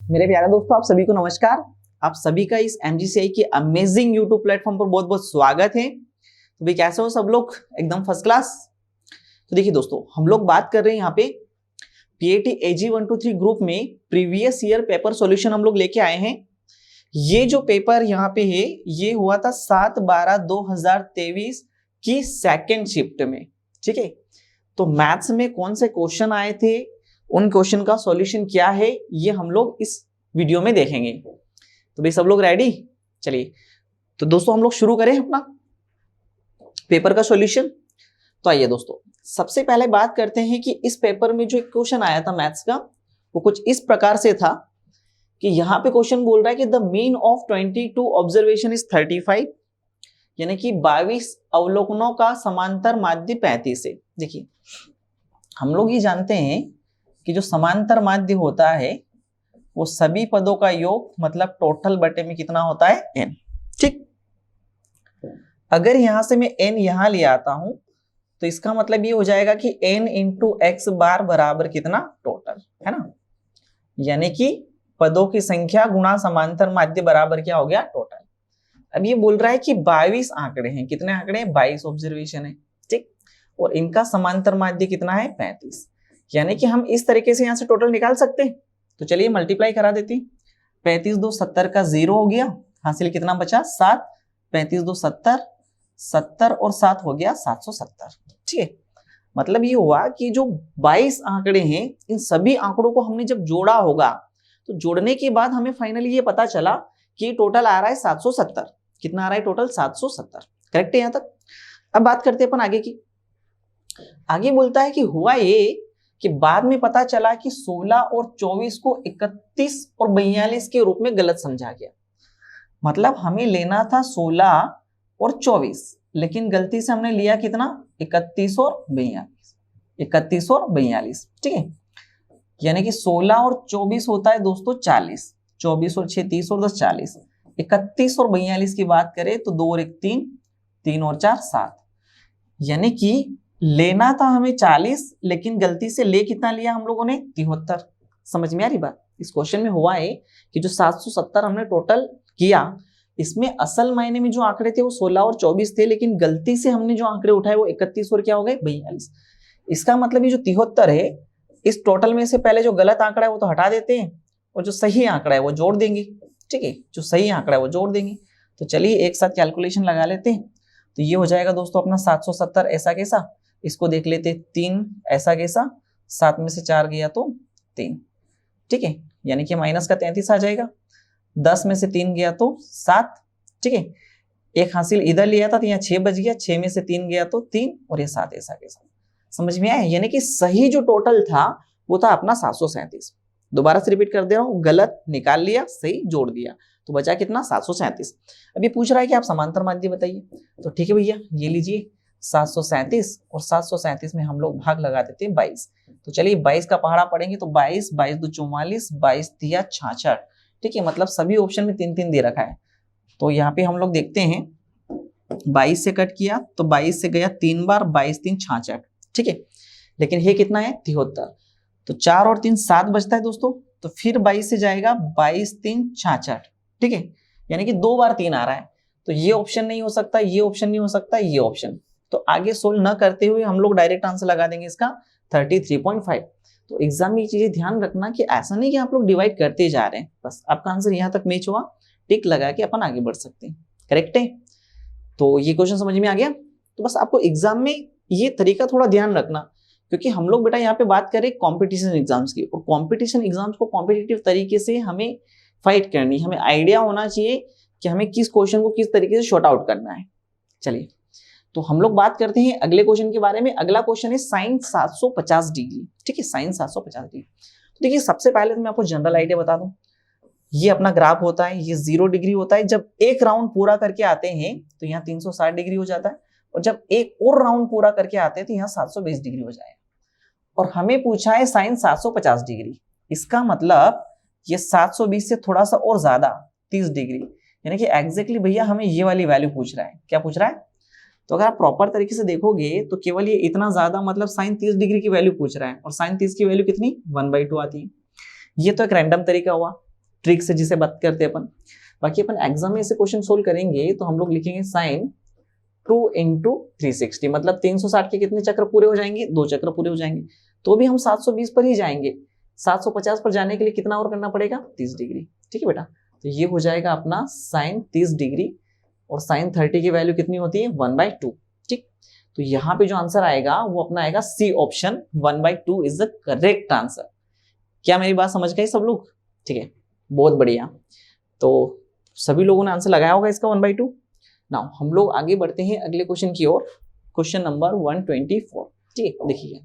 मेरे प्यारे दोस्तों, आप सभी को नमस्कार। आप सभी का इस MGCI के अमेजिंग यूट्यूब प्लेटफॉर्म पर बहुत बहुत स्वागत है। तो भाई कैसे हो सब लोग? एकदम फर्स्ट क्लास। तो देखिए दोस्तों, हम लोग बात कर रहे हैं यहाँ पे PAT AG 123 ग्रुप में प्रीवियस ईयर पेपर सॉल्यूशन हम लोग लेके आए हैं। ये जो पेपर यहाँ पे है ये हुआ था 7/12/2023 की सेकेंड शिफ्ट में। ठीक है, तो मैथ्स में कौन से क्वेश्चन आए थे, उन क्वेश्चन का सॉल्यूशन क्या है, ये हम लोग इस वीडियो में देखेंगे। तो भाई सब लोग रेडी? चलिए तो दोस्तों हम लोग शुरू करें अपना पेपर का सॉल्यूशन। तो आइए दोस्तों, सबसे पहले बात करते हैं कि इस पेपर में जो एक क्वेश्चन आया था मैथ्स का, वो कुछ इस प्रकार से था कि यहाँ पे क्वेश्चन बोल रहा है कि the mean of 22 observation is 35, यानी कि 22 अवलोकनों का समांतर माध्य 35 है। देखिए हम लोग ये जानते हैं कि जो समांतर माध्य होता है वो सभी पदों का योग मतलब टोटल बटे में कितना होता है? n। ठीक, अगर यहां से मैं n यहां ले आता हूं तो इसका मतलब ये हो जाएगा कि n इंटू एक्स बार बराबर कितना? टोटल, है ना। यानी कि पदों की संख्या गुणा समांतर माध्य बराबर क्या हो गया? टोटल। अब ये बोल रहा है कि 22 आंकड़े हैं। कितने आंकड़े हैं? 22 ऑब्जर्वेशन है। ठीक, और इनका समांतर माध्य कितना है? 35। यानी कि हम इस तरीके से यहां से टोटल निकाल सकते हैं। तो चलिए मल्टीप्लाई करा देते हैं। 35 2 70 का 0 हो गया, हासिल कितना बचा? 7। 35 2 70, 70 और 7 हो गया 770। ठीक है, मतलब ये हुआ कि जो 22 आंकड़े हैं इन सभी आंकड़ों को हमने जब जोड़ा होगा तो जोड़ने के बाद हमें फाइनली ये पता चला कि टोटल आ रहा है 770। कितना आ रहा है टोटल? 770। करेक्ट है यहां तक? अब बात करते हैं अपन आगे की। आगे बोलता है कि हुआ ये कि बाद में पता चला कि 16 और 24 को 31 और 42 के रूप में गलत समझा गया। मतलब हमें लेना था 16 और 24, लेकिन गलती से हमने लिया कितना? 31 और 42। 31 और 42। ठीक है, यानी कि 16 और 24 होता है दोस्तों 40। 24 और 6 30 और 10 40। 31 और 42 की बात करें तो 2 और 1 3, 3 और 4 7। यानी कि लेना था हमें 40, लेकिन गलती से ले कितना लिया हम लोगों ने? 73। समझ में आ रही बात? इस क्वेश्चन में हुआ है कि जो 770 हमने टोटल किया, इसमें असल मायने में जो आंकड़े थे वो 16 और 24 थे, लेकिन गलती से हमने जो आंकड़े उठाए वो 31 और क्या हो गए? 42। इसका मतलब ये जो 73 है, इस टोटल में से पहले जो गलत आंकड़ा है वो तो हटा देते हैं और जो सही आंकड़ा है वो जोड़ देंगे। ठीक है, जो सही आंकड़ा है वो जोड़ देंगे। तो चलिए एक साथ कैलकुलेशन लगा लेते हैं। तो ये हो जाएगा दोस्तों अपना 770 ऐसा कैसा, इसको देख लेते 3 ऐसा कैसा, 7 में से 4 गया तो 3। ठीक है, यानी कि माइनस का 33 आ जाएगा। 10 में से 3 गया तो 7। ठीक है, एक हासिल इधर लिया था तो यहाँ 6 बच गया, 6 में से 3 गया तो 3 और ये 7 ऐसा कैसा। समझ में आया? यानी कि सही जो टोटल था वो था अपना 737। दोबारा से रिपीट कर दे रहा हूँ, गलत निकाल लिया, सही जोड़ दिया, तो बचा कितना? 737। अभी पूछ रहा है कि आप समांतर माध्य बताइए। तो ठीक है भैया, ये लीजिए 737 और 737 में हम लोग भाग लगा देते हैं 22। तो चलिए 22 का पहाड़ा पढ़ेंगे तो 22, 22 2 44, 22 3 66। ठीक है, मतलब सभी ऑप्शन में 3 3 दे रखा है। तो यहाँ पे हम लोग देखते हैं 22 से कट किया तो 22 से गया 3 बार, 22 3 66। ठीक है, लेकिन ये कितना है? 73। तो 4 और 3 7 बचता है दोस्तों। तो फिर 22 से जाएगा 22 3 66। ठीक है, यानी कि 2 बार 3 आ रहा है। तो ये ऑप्शन नहीं हो सकता, ये ऑप्शन नहीं हो सकता, ये ऑप्शन। तो आगे सोल्व न करते हुए हम लोग डायरेक्ट आंसर लगा देंगे इसका 33.5। तो एग्जाम में ये चीजें ध्यान रखना कि ऐसा नहीं कि आप लोग डिवाइड करते जा रहे हैं, बस आपका आंसर यहाँ तक मैच हुआ, टिक लगा के अपन आगे बढ़ सकते हैं। करेक्ट है? तो ये क्वेश्चन समझ में आ गया? तो बस आपको एग्जाम में ये तरीका थोड़ा ध्यान रखना, क्योंकि हम लोग बेटा यहाँ पे बात करें कॉम्पिटिशन एग्जाम्स की, और कॉम्पिटिशन एग्जाम्स को कॉम्पिटिटिव तरीके से हमें फाइट करनी, हमें आइडिया होना चाहिए कि हमें किस क्वेश्चन को किस तरीके से शॉर्ट आउट करना है। चलिए तो हम लोग बात करते हैं अगले क्वेश्चन के बारे में। अगला क्वेश्चन है साइन 750 डिग्री। ठीक है, साइन 750 डिग्री। तो देखिए सबसे पहले तो मैं आपको जनरल आइडिया बता दूं। ये अपना ग्राफ होता है, ये 0 डिग्री होता है। जब एक राउंड पूरा करके आते हैं तो यहाँ 360 डिग्री हो जाता है, और जब एक और राउंड पूरा करके आते हैं तो यहाँ 720 डिग्री हो जाएगा। और हमें पूछा है साइन 750 डिग्री। इसका मतलब ये 720 से थोड़ा सा और ज्यादा 30 डिग्री, यानी कि एग्जैक्टली भैया हमें ये वाली वैल्यू पूछ रहा है। क्या पूछ रहा है? तो अगर आप प्रॉपर तरीके से देखोगे तो केवल ये इतना ज्यादा मतलब साइन 30 डिग्री की वैल्यू पूछ रहा है, और साइन 30 की वैल्यू कितनी? 1/2 आती है। ये तो एक रैंडम तरीका हुआ। ट्रिक से जिसे बात करते हैं अपन। बाकी अपन एग्जाम में ऐसे क्वेश्चन सोल्व करेंगे तो हम लोग लिखेंगे साइन 2 इंटू 360, मतलब 360 के कितने चक्र पूरे हो जाएंगे, 2 चक्र पूरे हो जाएंगे। तो भी हम 720 पर ही जाएंगे, 750 पर जाने के लिए कितना और करना पड़ेगा, 30 डिग्री। ठीक है बेटा, तो ये हो जाएगा अपना साइन 30 डिग्री, और साइन 30 की वैल्यू कितनी होती है, 1/2। ठीक, तो यहाँ पे जो आंसर आएगा वो अपना आएगा C option, 1/2 is the correct answer. क्या मेरी बात समझ गए सब लोग? ठीक है, बहुत बढ़िया। तो सभी लोगों ने आंसर लगाया होगा इसका 1/2। नाउ हम लोग आगे बढ़ते हैं अगले क्वेश्चन की ओर, क्वेश्चन नंबर 124। ठीक है, देखिए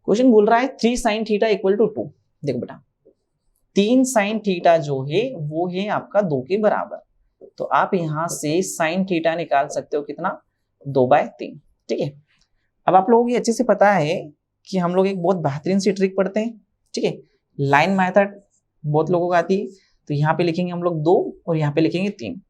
क्वेश्चन बोल रहा है 3 sin थीटा इक्वल टू 2। देखो बेटा, 3 sin थीटा जो है वो है आपका 2 के बराबर, तो आप यहां से sin थीटा निकाल सकते हो कितना, 2/3। ठीक है, अब आप लोगों को अच्छे से पता है कि हम लोग एक बहुत बेहतरीन सी ट्रिक पढ़ते हैं। ठीक है, लाइन मेथड बहुत लोगों को आती है, तो यहाँ पे लिखेंगे हम लोग 2 और यहाँ पे लिखेंगे 3।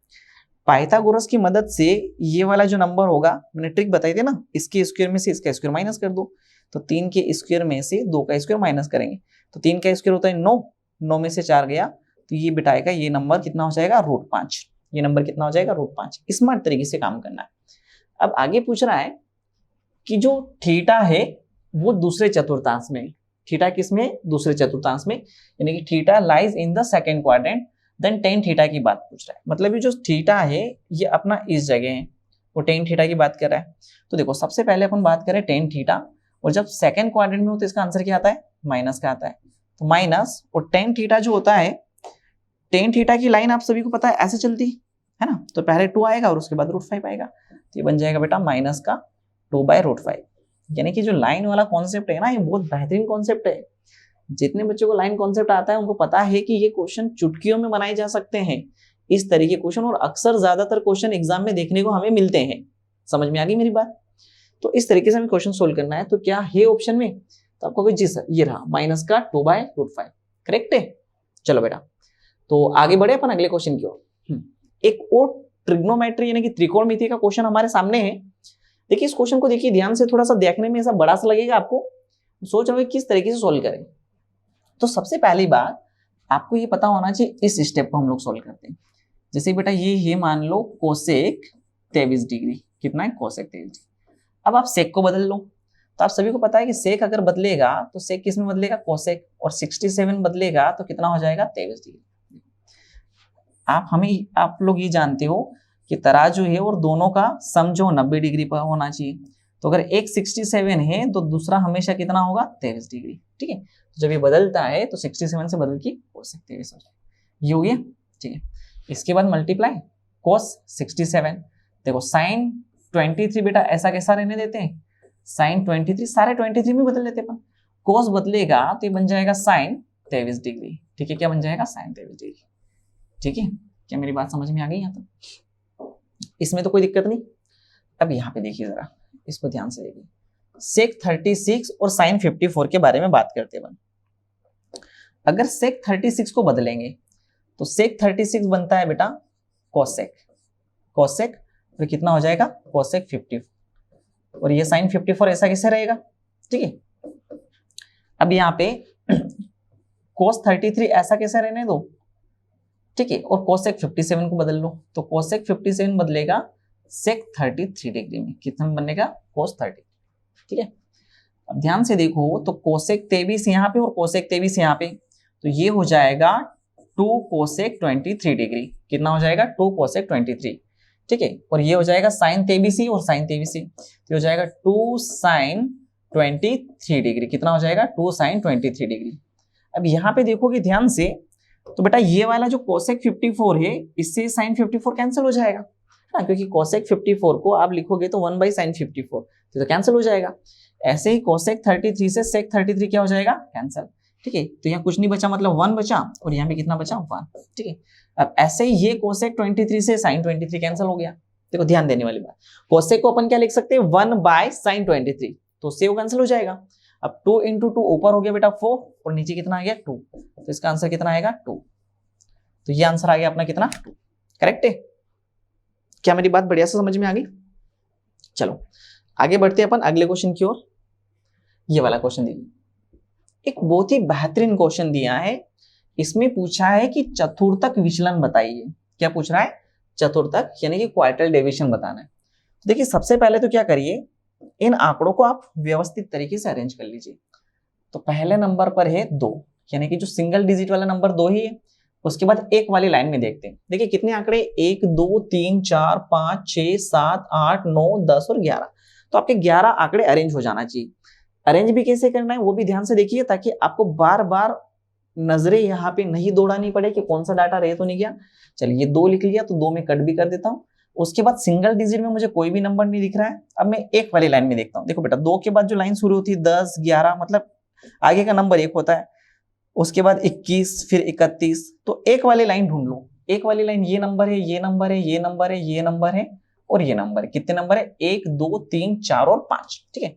पाइथागोरस की मदद से ये वाला जो नंबर होगा, मैंने ट्रिक बताई थी ना, इसके स्क्वायर में से इसका स्क्वायर माइनस कर दो, तो 3 के स्क्वायर में से 2 का स्क्वायर माइनस करेंगे, तो 3 का स्क्वायर होता है 9, 9 में से 4 गया, तो ये बिठाएगा, ये नंबर कितना हो जाएगा, √5। ये नंबर कितना हो जाएगा, √5। स्मार्ट तरीके से काम करना है। अब आगे पूछ रहा है कि जो थीटा है वो दूसरे चतुर्थांश में, थीटा किसमें, दूसरे चतुर्थांश में, यानी कि theta lies in the second quadrant, then tan theta की बात पूछ रहा है। मतलब ये जो थीटा है ये अपना इस जगह है, वो tan थीटा की बात कर रहा है। तो देखो सबसे पहले अपन बात करें tan थीटा, और जब सेकंड क्वाड्रेंट में हो तो इसका आंसर क्या आता है, माइनस का आता है, तो माइनस, और tan थीटा जो होता है, tan थीटा की लाइन आप सभी को पता है ऐसे चलती है ना, तो पहले 2 आएगा और उसके बाद √5 आएगा, तो ये बन जाएगा बेटा माइनस का 2/√5। यानी कि जो लाइन वाला कॉन्सेप्ट है ना, ये बहुत बेहतरीन कॉन्सेप्ट है। जितने बच्चों को लाइन कॉन्सेप्ट आता है उनको पता है कि ये क्वेश्चन चुटकियों में बनाए जा सकते हैं, इस तरीके क्वेश्चन, और अक्सर ज्यादातर क्वेश्चन एग्जाम में देखने को हमें मिलते हैं। समझ में आ गई मेरी बात? तो इस तरीके से हमें क्वेश्चन सोल्व करना है। तो क्या है ऑप्शन में, तो आपको जी सर ये रहा, माइनस का 2/√5 करेक्ट है। चलो बेटा, तो आगे बढ़े अपन अगले क्वेश्चन की ओर। एक और ट्रिग्नोमेट्री यानी कि त्रिकोणमिति का क्वेश्चन हमारे सामने है। देखिए इस क्वेश्चन को देखिए ध्यान से, थोड़ा सा देखने में ऐसा बड़ा सा लगेगा आपको, सोच रहे हो किस तरीके से सोल्व करें। तो सबसे पहली बात आपको ये पता होना चाहिए, इस स्टेप को हम लोग सोल्व करते हैं। जैसे बेटा ये मान लो कोसेक 23 डिग्री, कितना है, कोसेक 23 डिग्री। अब आप सेक को बदल लो, तो आप सभी को पता है कि सेक अगर बदलेगा तो सेक किस में बदलेगा, कोसेक, और 67 बदलेगा तो कितना हो जाएगा, 23 डिग्री। आप लोग ये जानते हो कि तराजू है और दोनों का सम जो 90 डिग्री पर होना चाहिए, तो अगर एक 67 है तो दूसरा हमेशा कितना होगा, 23 डिग्री। ठीक है, तो जब ये बदलता है तो 67 से बदल के कोसेक 23 हो जाएगा, ये हो गया। ठीक है, इसके बाद मल्टीप्लाई कोस 67, देखो साइन 23 बेटा ऐसा कैसा रहने देते हैं, साइन 23 सारे 23 में बदल लेते हैं अपन, कोस बदलेगा तो ये बन जाएगा साइन 23 डिग्री। ठीक है, क्या बन जाएगा, साइन 23 डिग्री। ठीक है, क्या मेरी बात समझ में आ गई यहाँ तक? इसमें तो कोई दिक्कत नहीं। अब यहाँ पे देखिए जरा, इसको ध्यान से देखिए, सेक 36 और साइन 54 के बारे में बात करते हैं। अगर सेक 36 को बदलेंगे तो सेक 36 बनता है बेटा कोसेक, कोसेक फिर कितना हो जाएगा, कोसेक 54, और ये साइन 54 ऐसा कैसे रहेगा। ठीक है, अब यहाँ पे कोस 33 ऐसा कैसे रहने दो। ठीक है, और कोसेक 57 को बदल लो, तो कोसेक 57 बदलेगा सेक 33 डिग्री में, कितना बनेगा, कोस 30। ठीक है, अब ध्यान से देखो, तो कोसेक 23 यहाँ पे और कोसेक 23 यहाँ पे, तो ये हो जाएगा 2 कोसेक 23 डिग्री, कितना हो जाएगा, 2 कोसेक 23। ठीक है, और ये हो जाएगा साइन 23 और साइन 23, तो हो जाएगा 2 साइन 23 डिग्री, कितना हो जाएगा, 2 साइन 23 डिग्री। अब यहाँ पे देखोगे ध्यान से, तो बेटा ये वाला जो कोसेक 54 है, इससे साइन 54 कैंसिल हो जाएगा ना, क्योंकि कोसेक 54 को आप लिखोगे तो 1/sin 54, तो कैंसिल हो जाएगा। ऐसे ही कोसेक 33 से सेक 33 क्या हो जाएगा, कैंसिल। ठीक है, तो यहाँ कुछ नहीं बचा, मतलब 1 बचा, और यहाँ पे कितना बचा, 1। ठीक है, अब ऐसे ही ये कोसेक 23 से साइन 23 कैंसिल हो गया। देखो ध्यान देने वाली बात, कोसेक को अपन क्या लिख सकते हैं, 1/sin 23, तो से वो कैंसिल हो जाएगा। अब 2 × 2 ऊपर हो गया बेटा 4, और नीचे कितना आ गया, 2, तो इसका आंसर कितना आएगा, 2। तो ये आंसर आ गया अपना कितना, 2। करेक्ट है, क्या मेरी बात बढ़िया से समझ में आ गई? चलो आगे बढ़ते हैं अपन अगले क्वेश्चन की ओर। ये वाला क्वेश्चन देखिए, एक बहुत ही बेहतरीन क्वेश्चन दिया है इसमें पूछा है कि चतुर्थक विचलन बताइए। क्या पूछ रहा है? चतुर्थक यानी कि क्वार्टाइल डेविएशन बताना है। तो देखिए सबसे पहले तो क्या करिए, इन आंकड़ों को आप व्यवस्थित तरीके से अरेंज कर लीजिए। तो पहले नंबर पर है 2, यानी कि जो सिंगल डिजिट वाला नंबर 2 ही है। उसके बाद एक वाली लाइन में देखते हैं। देखिए कितने आंकड़े, 1 2 3 4 5 6 7 8 9 10 और 11। तो आपके 11 आंकड़े अरेंज हो जाना चाहिए। अरेंज भी कैसे करना है वो भी ध्यान से देखिए, ताकि आपको बार बार नजरें यहाँ पे नहीं दौड़ानी पड़े कि कौन सा डाटा रह तो नहीं गया। चलिए 2 लिख लिया, तो 2 में कट भी कर देता हूँ। उसके बाद सिंगल डिजिट में मुझे कोई भी नंबर नहीं दिख रहा है। अब मैं एक वाली लाइन में देखता हूँ। देखो बेटा 2 के बाद जो लाइन शुरू होती है 10 11, मतलब आगे का नंबर 1 होता है। उसके बाद 21, फिर 31। तो एक वाली लाइन ढूंढ लो। एक वाली लाइन ये नंबर है, ये नंबर है, ये नंबर है, ये नंबर है और ये नंबर है। कितने नंबर है? 1 2 3 4 और 5। ठीक है,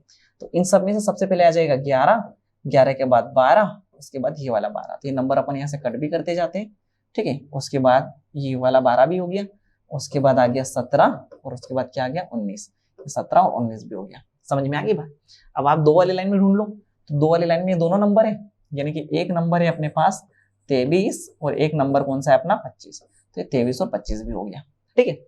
तो इन सब में से सबसे पहले आ जाएगा 11, 11 के बाद 12, उसके बाद ये वाला 12। तो ये नंबर अपन यहाँ से कट भी करते जाते हैं। ठीक है, उसके बाद ये वाला 12 भी हो गया, उसके बाद आ गया 17 और उसके बाद क्या आ गया 19। 17 और 19 भी हो गया। समझ में आ गई बात? अब आप 2 वाली लाइन में ढूंढ लो। तो 2 वाली लाइन में दोनों नंबर है, यानी कि एक नंबर है अपने पास 23 और एक नंबर कौन सा है अपना 25। तो 23 और 25 भी हो गया। ठीक है,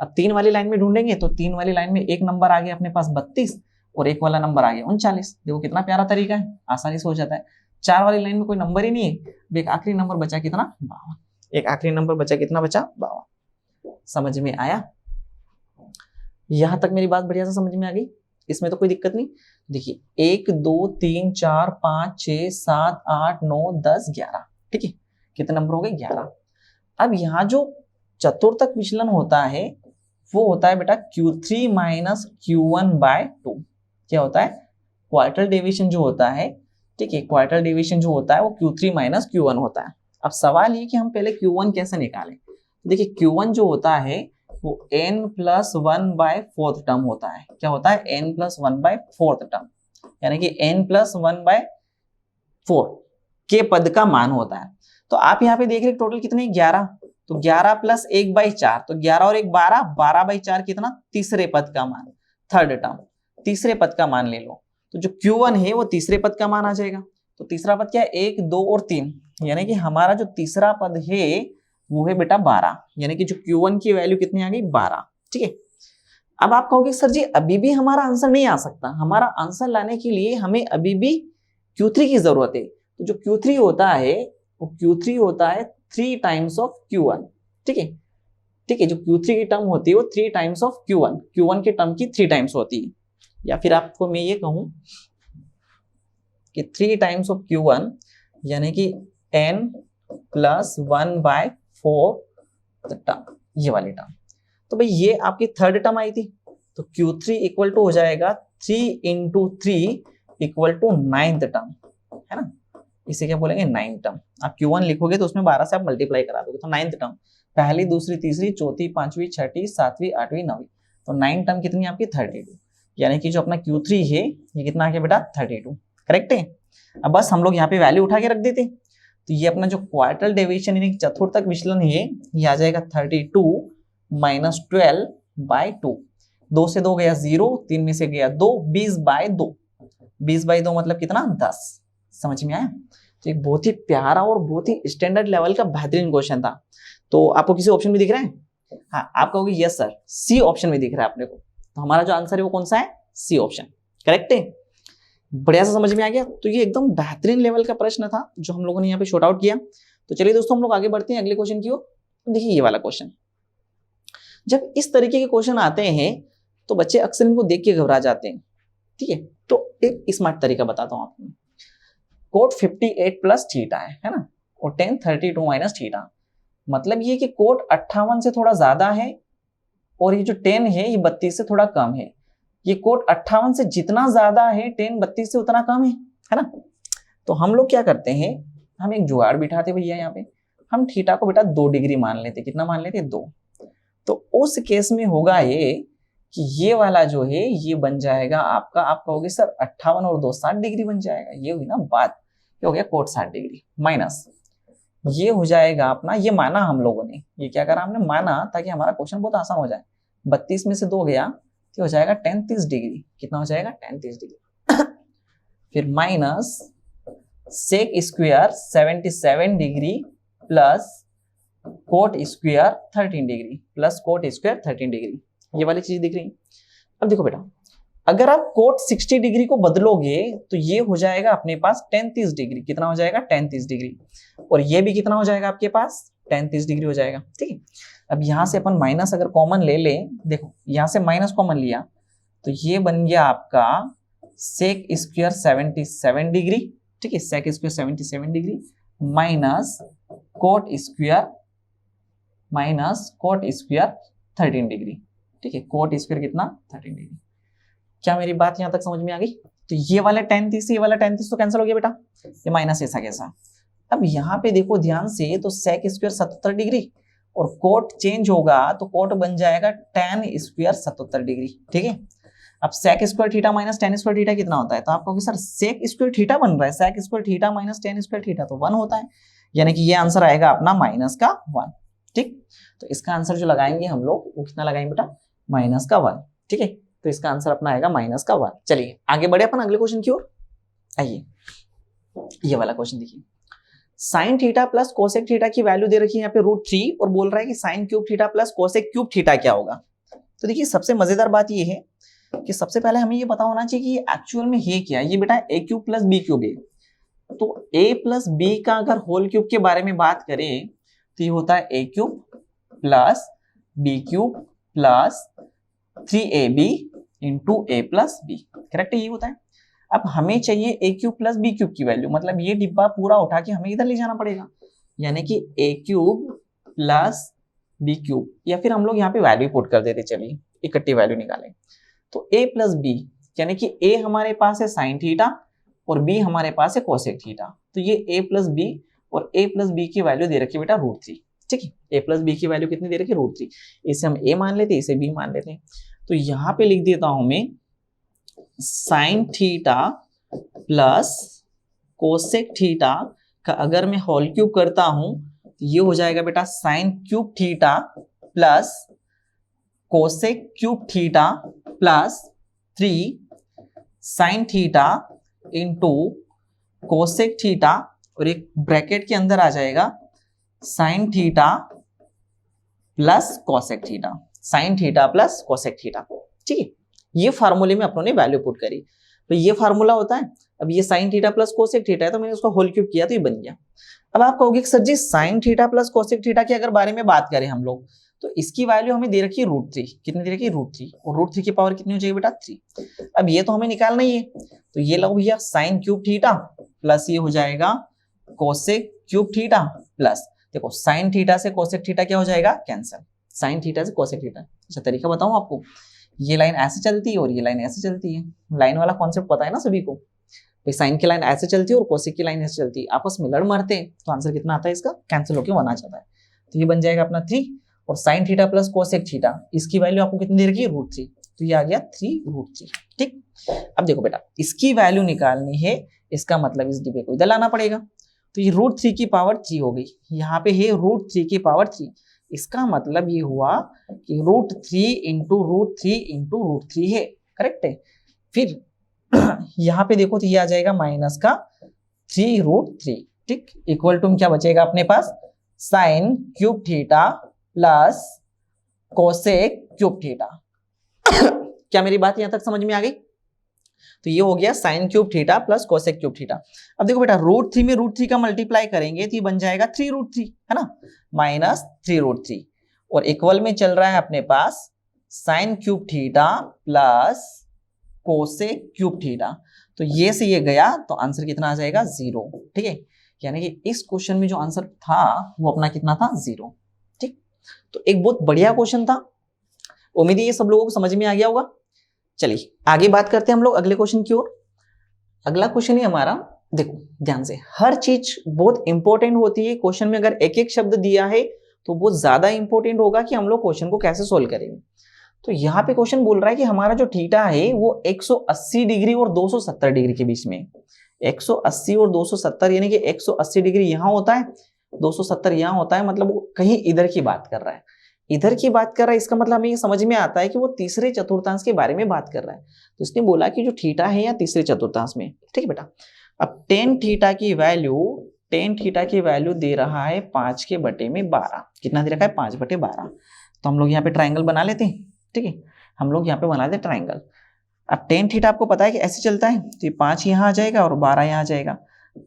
अब 3 वाली लाइन में ढूंढेंगे तो 3 वाली लाइन में एक नंबर आ गया अपने पास 32 और एक वाला नंबर आ गया 39। देखो कितना प्यारा तरीका है, आसानी से हो जाता है। 4 वाली लाइन में कोई नंबर ही नहीं है। एक आखिरी नंबर बचा कितना? 52। एक आखिरी नंबर बचा कितना? बचा 52। समझ में आया? यहां तक मेरी बात बढ़िया से समझ में आ गई, इसमें तो कोई दिक्कत नहीं। देखिए 1 2 3 4 5 6 7 8 9 10 11। ठीक है, कितने नंबर हो गए? 11। अब यहाँ जो चतुर्थक विचलन होता है वो होता है बेटा Q3 माइनस Q1 बाय 2। क्या होता है? क्वार्टाइल डेविएशन जो होता है, ठीक है, क्वार्टाइल डेविएशन जो होता है वो Q3 माइनस Q1 होता है। अब सवाल ये कि हम पहले Q1 कैसे निकालें। देखिए Q1 जो होता है वो n+1/4 टर्म होता है। क्या होता है? n+1/4 टर्म, यानी कि n+1/4 के पद का मान होता है। तो आप यहाँ पे देख रहे टोटल कितने? 11। तो 11 + 1/4, तो 11 और 1 12, 12/4 कितना? तीसरे पद का मान, थर्ड टर्म, तीसरे पद का मान ले लो। तो जो Q1 है वो तीसरे पद का मान आ जाएगा। तो तीसरा पद क्या है? 1 2 और 3, यानी कि हमारा जो तीसरा पद है वो है बेटा 12, यानी कि जो Q1 की वैल्यू कितनी आ गई? 12। ठीक है, अब आप कहोगे सर जी अभी भी हमारा आंसर नहीं आ सकता। हमारा आंसर लाने के लिए हमें अभी भी Q3 की जरूरत है। तो जो Q3 होता है वो Q3 होता है 3 टाइम्स ऑफ Q1। ठीक है, ठीक है, जो Q3 की टर्म होती है वो 3 टाइम्स ऑफ Q1, Q1 के टर्म की 3 टाइम्स होती है। या फिर आपको मैं ये कहूं कि 3 टाइम्स ऑफ Q1 यानी कि n+1/4 टर्म, ये वाली टर्म। तो भाई ये आपकी थर्ड टर्म आई थी। तो Q3 इक्वल टू हो जाएगा 3 × 3 = 9th टर्म, है ना। इसे क्या बोलेंगे? 9th term. आप Q1 लिखोगे तो उसमें 12 से आप मल्टीप्लाई करा दोगे, तो 9th टर्म। पहली, दूसरी, तीसरी, चौथी, पांचवी, छठी, सातवीं, आठवीं, नौवीं। तो 9th टर्म कितनी आपकी? 32। यानी कि जो अपना Q3 है ये कितना आ गया बेटा? 32। करेक्ट है। अब बस हम लोग यहाँ पे वैल्यू उठा के रख देते। तो ये अपना जो क्वार्टाइल डेविएशन यानी चतुर्थक विचलन है ये आ जाएगा 32 - 12/2। 2 से 2 गया 0, 3 में से गया 2, 20/2। 20/2 मतलब कितना? 10। समझ में आया? तो एक बहुत ही प्यारा और बहुत ही स्टैंडर्ड लेवल का बेहतरीन क्वेश्चन था। तो आपको किसी ऑप्शन में दिख रहा है? हाँ, आप कहोगे यस सर, सी ऑप्शन में दिख रहा है अपने को। तो हमारा जो आंसर है वो कौन सा है? C option. करेक्ट है। बढ़िया से समझ में आ गया। तो ये एकदम बेहतरीन लेवल का प्रश्न था जो हम लोगों ने यहाँ पे शॉर्ट आउट किया। तो चलिए दोस्तों हम लोग आगे बढ़ते हैं अगले क्वेश्चन की ओर। तो देखिए ये वाला क्वेश्चन, जब इस तरीके के क्वेश्चन आते हैं तो बच्चे अक्सर इनको देख के घबरा जाते हैं। ठीक है, तो एक स्मार्ट तरीका बताता हूँ आपको। कोट 58 + थीटा है ना, और tan 32 - थीटा। मतलब ये कि कोट 58 से थोड़ा ज्यादा है और ये जो tan है ये 32 से थोड़ा कम है। ये कोट 58 से जितना ज्यादा है tan 32 से उतना कम है ना। तो हम लोग क्या करते हैं, हम एक जुगाड़ बिठाते भैया, यहाँ पे हम थीटा को बेटा 2 डिग्री मान लेते। कितना मान लेते? 2। तो उस केस में होगा ये कि ये वाला जो है ये बन जाएगा आपका, आप कहोगे सर 58 और 2 60 डिग्री बन जाएगा। ये हुई ना बात, ये हो गया कोट 60 डिग्री माइनस ये हो जाएगा अपना, ये माना हम लोगों ने, ये क्या करा हमने? माना, ताकि हमारा क्वेश्चन बहुत आसान हो जाए। 32 में से 2 गया तो हो जाएगा tan 30 डिग्री। कितना हो जाएगा? tan 30 degree. फिर minus sec square 77 degree plus cot square 13 degree plus cot square 13 degree, ये वाली चीज दिख रही है। अब देखो बेटा, अगर आप कोट 60 डिग्री को बदलोगे तो ये हो जाएगा अपने पास tan 30 डिग्री। कितना हो जाएगा? tan 30 degree. और ये भी कितना हो जाएगा आपके पास? tan 30 डिग्री हो जाएगा। ठीक है, अब यहां से अपन माइनस अगर कॉमन ले ले, देखो यहां से माइनस कॉमन लिया तो ये बन गया आपका सेक स्क्वायर 77 डिग्री। ठीक है, sec square 77 degree minus cot square 13 degree. ठीक है, कोट स्क्वायर कितना? 13 डिग्री। क्या मेरी बात यहां तक समझ में आ गई? तो ये वाला tan 30 से ये वाला tan 30 तो कैंसिल हो गया बेटा, ये माइनस ऐसा कैसा। अब यहाँ पे देखो ध्यान से, तो सेक स्क्वायर 77 डिग्री और कोट चेंज होगा तो कोट बन जाएगा tan स्क्वायर 77 डिग्री। ठीक है, अब sec square theta minus tan square theta कितना होता है? तो आप कहोगे सर सेक स्क्वायर थीटा बन रहा है, sec square theta minus tan square theta तो 1 होता है, यानी कि ये आंसर आएगा अपना माइनस का 1। ठीक, तो इसका आंसर जो लगाएंगे हम लोग वो कितना लगाएंगे बेटा? माइनस का 1। ठीक है, तो इसका आंसर अपना आएगा माइनस का 1। चलिए आगे बढ़े अपन अगले क्वेश्चन की ओर। आइए, ये वाला क्वेश्चन देखिए, sign theta plus cosec theta की वैल्यू दे रखी है यहाँ पे √3 और बोल रहा है कि sign cube theta plus cosec cube theta क्या होगा। तो देखिए सबसे मजेदार बात ये है कि सबसे पहले हमें ये पता होना चाहिए कि ये एक्चुअल में है क्या। ये बेटा a cube plus B cube है, तो a प्लस बी का अगर होल क्यूब के बारे में बात करें तो ये होता है a cube plus B cube plus 3ab into a plus B. Correct, ये होता है। अब हमें चाहिए a cube plus B cube की वैल्यू, मतलब ये डिब्बा पूरा उठा के हमें इधर ले जाना पड़ेगा, यानी कि a cube plus B cube, या फिर हम लोग यहाँ पे वैल्यू पुट कर देते, चलिए इकट्ठी वैल्यू निकालें। तो a प्लस बी, यानी कि a हमारे पास है साइन थीटा और b हमारे पास है कोसेक थीटा, तो ये a प्लस बी और a प्लस बी की वैल्यू दे रखी है बेटा √3। ठीक है, a प्लस बी की वैल्यू कितनी दे रखी है? √3। इसे हम a मान लेते हैं, इसे b मान लेते हैं। तो यहाँ पे लिख देता हूं मैं sign theta plus cosec theta का अगर मैं होल क्यूब करता हूं तो ये हो जाएगा बेटा sign cube theta plus cosec cube theta plus 3 sine theta into cosec theta, और एक ब्रैकेट के अंदर आ जाएगा sign theta plus cosec theta, sign theta plus cosec theta. ठीक है, ये फार्मूले में अपनों ने वैल्यू पुट करी, तो ये फार्मूला होता है। अब ये sign theta plus cosec theta है तो मैंने उसका होल क्यूब किया तो ये बन गया। अब आप कहोगे sir ji sine theta plus cosec theta के अगर बारे में बात करें हम लोग तो इसकी वैल्यू हमें दे रखी है √3। कितनी दे रखी है? √3, और √3 की पावर कितनी हो जाएगी बेटा? 3। अब ये तो हमें निकालना ही है, तो ये लो भैया साइन क्यूब थीटा प्लस ये हो जाएगा कोसेक क्यूब थीटा प्लस, देखो साइन थीटा से कोसेक थीटा क्या हो जाएगा? कैंसिल। साइन थीटा से कोसेक थीटा। अच्छा तरीका बताऊं आपको, ये लाइन ऐसे चलती है और ये लाइन ऐसे चलती है, लाइन वाला कॉन्सेप्ट पता है ना सभी को। भाई साइन की लाइन ऐसे चलती है और कोसेक की लाइन ऐसे चलती है, आपस में लड़ मारते हैं तो आंसर कितना आता है इसका? कैंसिल होकर 1 आ जाता है। तो ये बन जाएगा अपना 3, और sign theta plus cosec theta इसकी वैल्यू आपको कितनी दे रखी है? √3, तो ये आ गया 3√3। ठीक, अब देखो बेटा इसकी वैल्यू निकालनी है, इसका मतलब इस डिब्बे को इधर लाना पड़ेगा, तो ये √3 की पावर 3 हो गई, यहाँ पे है √3 की पावर 3। इसका मतलब ये हुआ कि √3 इंटू √3 इंटू √3 है। करेक्ट है। फिर यहाँ पे देखो तो ये आ जाएगा माइनस का 3√3। ठीक, इक्वल टू क्या बचेगा अपने पास? Sine cube theta plus cosec cube theta. क्या मेरी बात यहां तक समझ में आ गई? तो ये हो गया sign cube theta plus cosec cube theta. अब देखो बेटा √3 में √3 का मल्टीप्लाई करेंगे तो ये बन जाएगा 3√3, है ना, माइनस 3√3, और इक्वल में चल रहा है अपने पास sine cube theta plus cosec cube theta. तो ये से ये गया तो आंसर कितना आ जाएगा? 0। ठीक है, यानी कि इस क्वेश्चन में जो आंसर था वो अपना कितना था? 0। ठीक, तो एक बहुत बढ़िया क्वेश्चन था, उम्मीद है ये सब लोगों को समझ में आ गया होगा। चलिए आगे बात करते हैं हम लोग अगले क्वेश्चन की ओर। अगला क्वेश्चन है हमारा, देखो ध्यान से, हर चीज बहुत इंपॉर्टेंट होती है। क्वेश्चन में अगर एक एक शब्द दिया है तो बहुत ज्यादा इंपॉर्टेंट होगा कि हम लोग क्वेश्चन को कैसे सोल्व करेंगे। तो यहाँ पे क्वेश्चन बोल रहा है कि हमारा जो थीटा है वो 180 डिग्री और 270 डिग्री के बीच में, 180 और 270, यानी कि 180 डिग्री यहाँ होता है, 270 यहाँ होता है, मतलब वो कहीं इधर की बात कर रहा है, इधर की बात कर रहा है। इसका मतलब हमें ये समझ में आता है कि वो तीसरे चतुर्थांश के बारे में बात कर रहा है। तो इसने बोला कि जो थीटा है या तीसरे चतुर्थांश में। ठीक है बेटा, अब टेन थीटा की वैल्यू दे रहा है 5/12। कितना दे रखा है? 5/12। तो हम लोग यहाँ पे ट्राइंगल बना लेते हैं, ठीक है, हम लोग यहाँ पे बना लेते हैं ट्राइंगल। अब टेन थीटा आपको पता है कि ऐसे चलता है, तो ये 5 यहाँ आ जाएगा और 12 यहाँ आ जाएगा।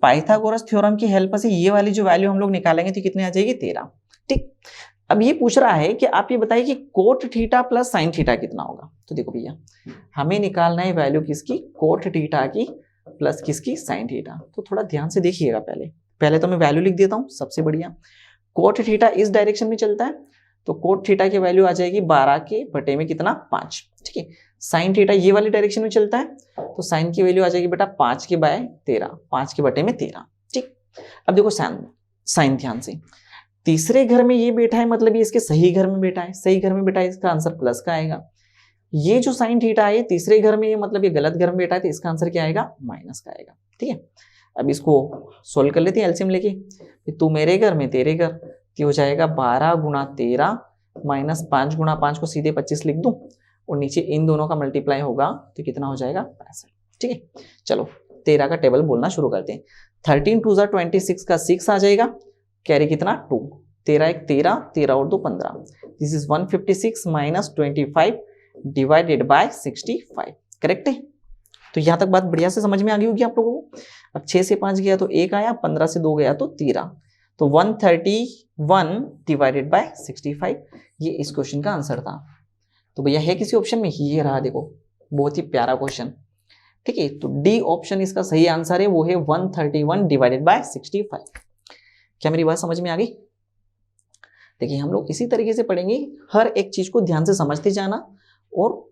पाइथागोरस थ्योरम की हेल्प से ये वाली जो वैल्यू हम लोग निकालेंगे तो कितने आ जाएगी? 13। ठीक, अब ये पूछ रहा है कि आप ये बताइए कि cot theta plus sine theta कितना होगा। तो देखो भैया, हमें निकालना है वैल्यू किसकी? कोट थीटा की प्लस किसकी? Sine theta. तो थोड़ा ध्यान से देखिएगा, पहले तो मैं वैल्यू लिख देता हूं, सबसे बढ़िया। कोट थीटा इस डायरेक्शन में चलता है, तो कोट थीटा की वैल्यू आ जाएगी 12 के बटे में कितना? 5। ठीक है, साइन थीटा ये वाली डायरेक्शन में चलता है, तो साइन की वैल्यू आ जाएगी बेटा 5 के बाय 13, 5 के बटे में 13। ठीक, अब देखो साइन ध्यान से, तीसरे घर में ये बैठा है, मतलब ये इसके सही घर में बैठा है, सही घर में बैठा है, इसका आंसर प्लस का आएगा। ये जो साइन थीटा है तीसरे घर में, ये मतलब ये गलत घर में बैठा है, तो इसका आंसर क्या आएगा? माइनस का आएगा। ठीक है, अब इसको सोल्व कर लेते हैं एलसीएम लेके। तू मेरे घर में तेरे घर, तो हो जाएगा 12 गुणा 13 माइनस 5 गुणा 5 को सीधे 25 लिख दूं, और नीचे इन दोनों का मल्टीप्लाई होगा तो कितना हो जाएगा? 65। ठीक है, चलो 13 का टेबल बोलना शुरू करते हैं। 13 2 26 का 6 आ जाएगा, कैरी कितना? 2। 13 1 13, 13 और 2 15। This is 156 minus 25 divided by 65। Correct है? तो यहां तक बात बढ़िया से समझ में आ गई होगी आप लोगों को। अब 6 से 5 गया तो 1 आया, 15 से 2 गया तो 13, तो 131 डिवाइडेड बाय 65, ये इस क्वेश्चन का आंसर था। तो भैया है किसी ऑप्शन में? ये रहा, देखो बहुत ही प्यारा क्वेश्चन। ठीक है, तो डी ऑप्शन इसका सही आंसर है, वो है 131 डिवाइडेड बाय 65। क्या मेरी बात समझ में आ गई? देखिए हम लोग इसी तरीके से पढ़ेंगे, हर एक चीज को ध्यान से समझते जाना, और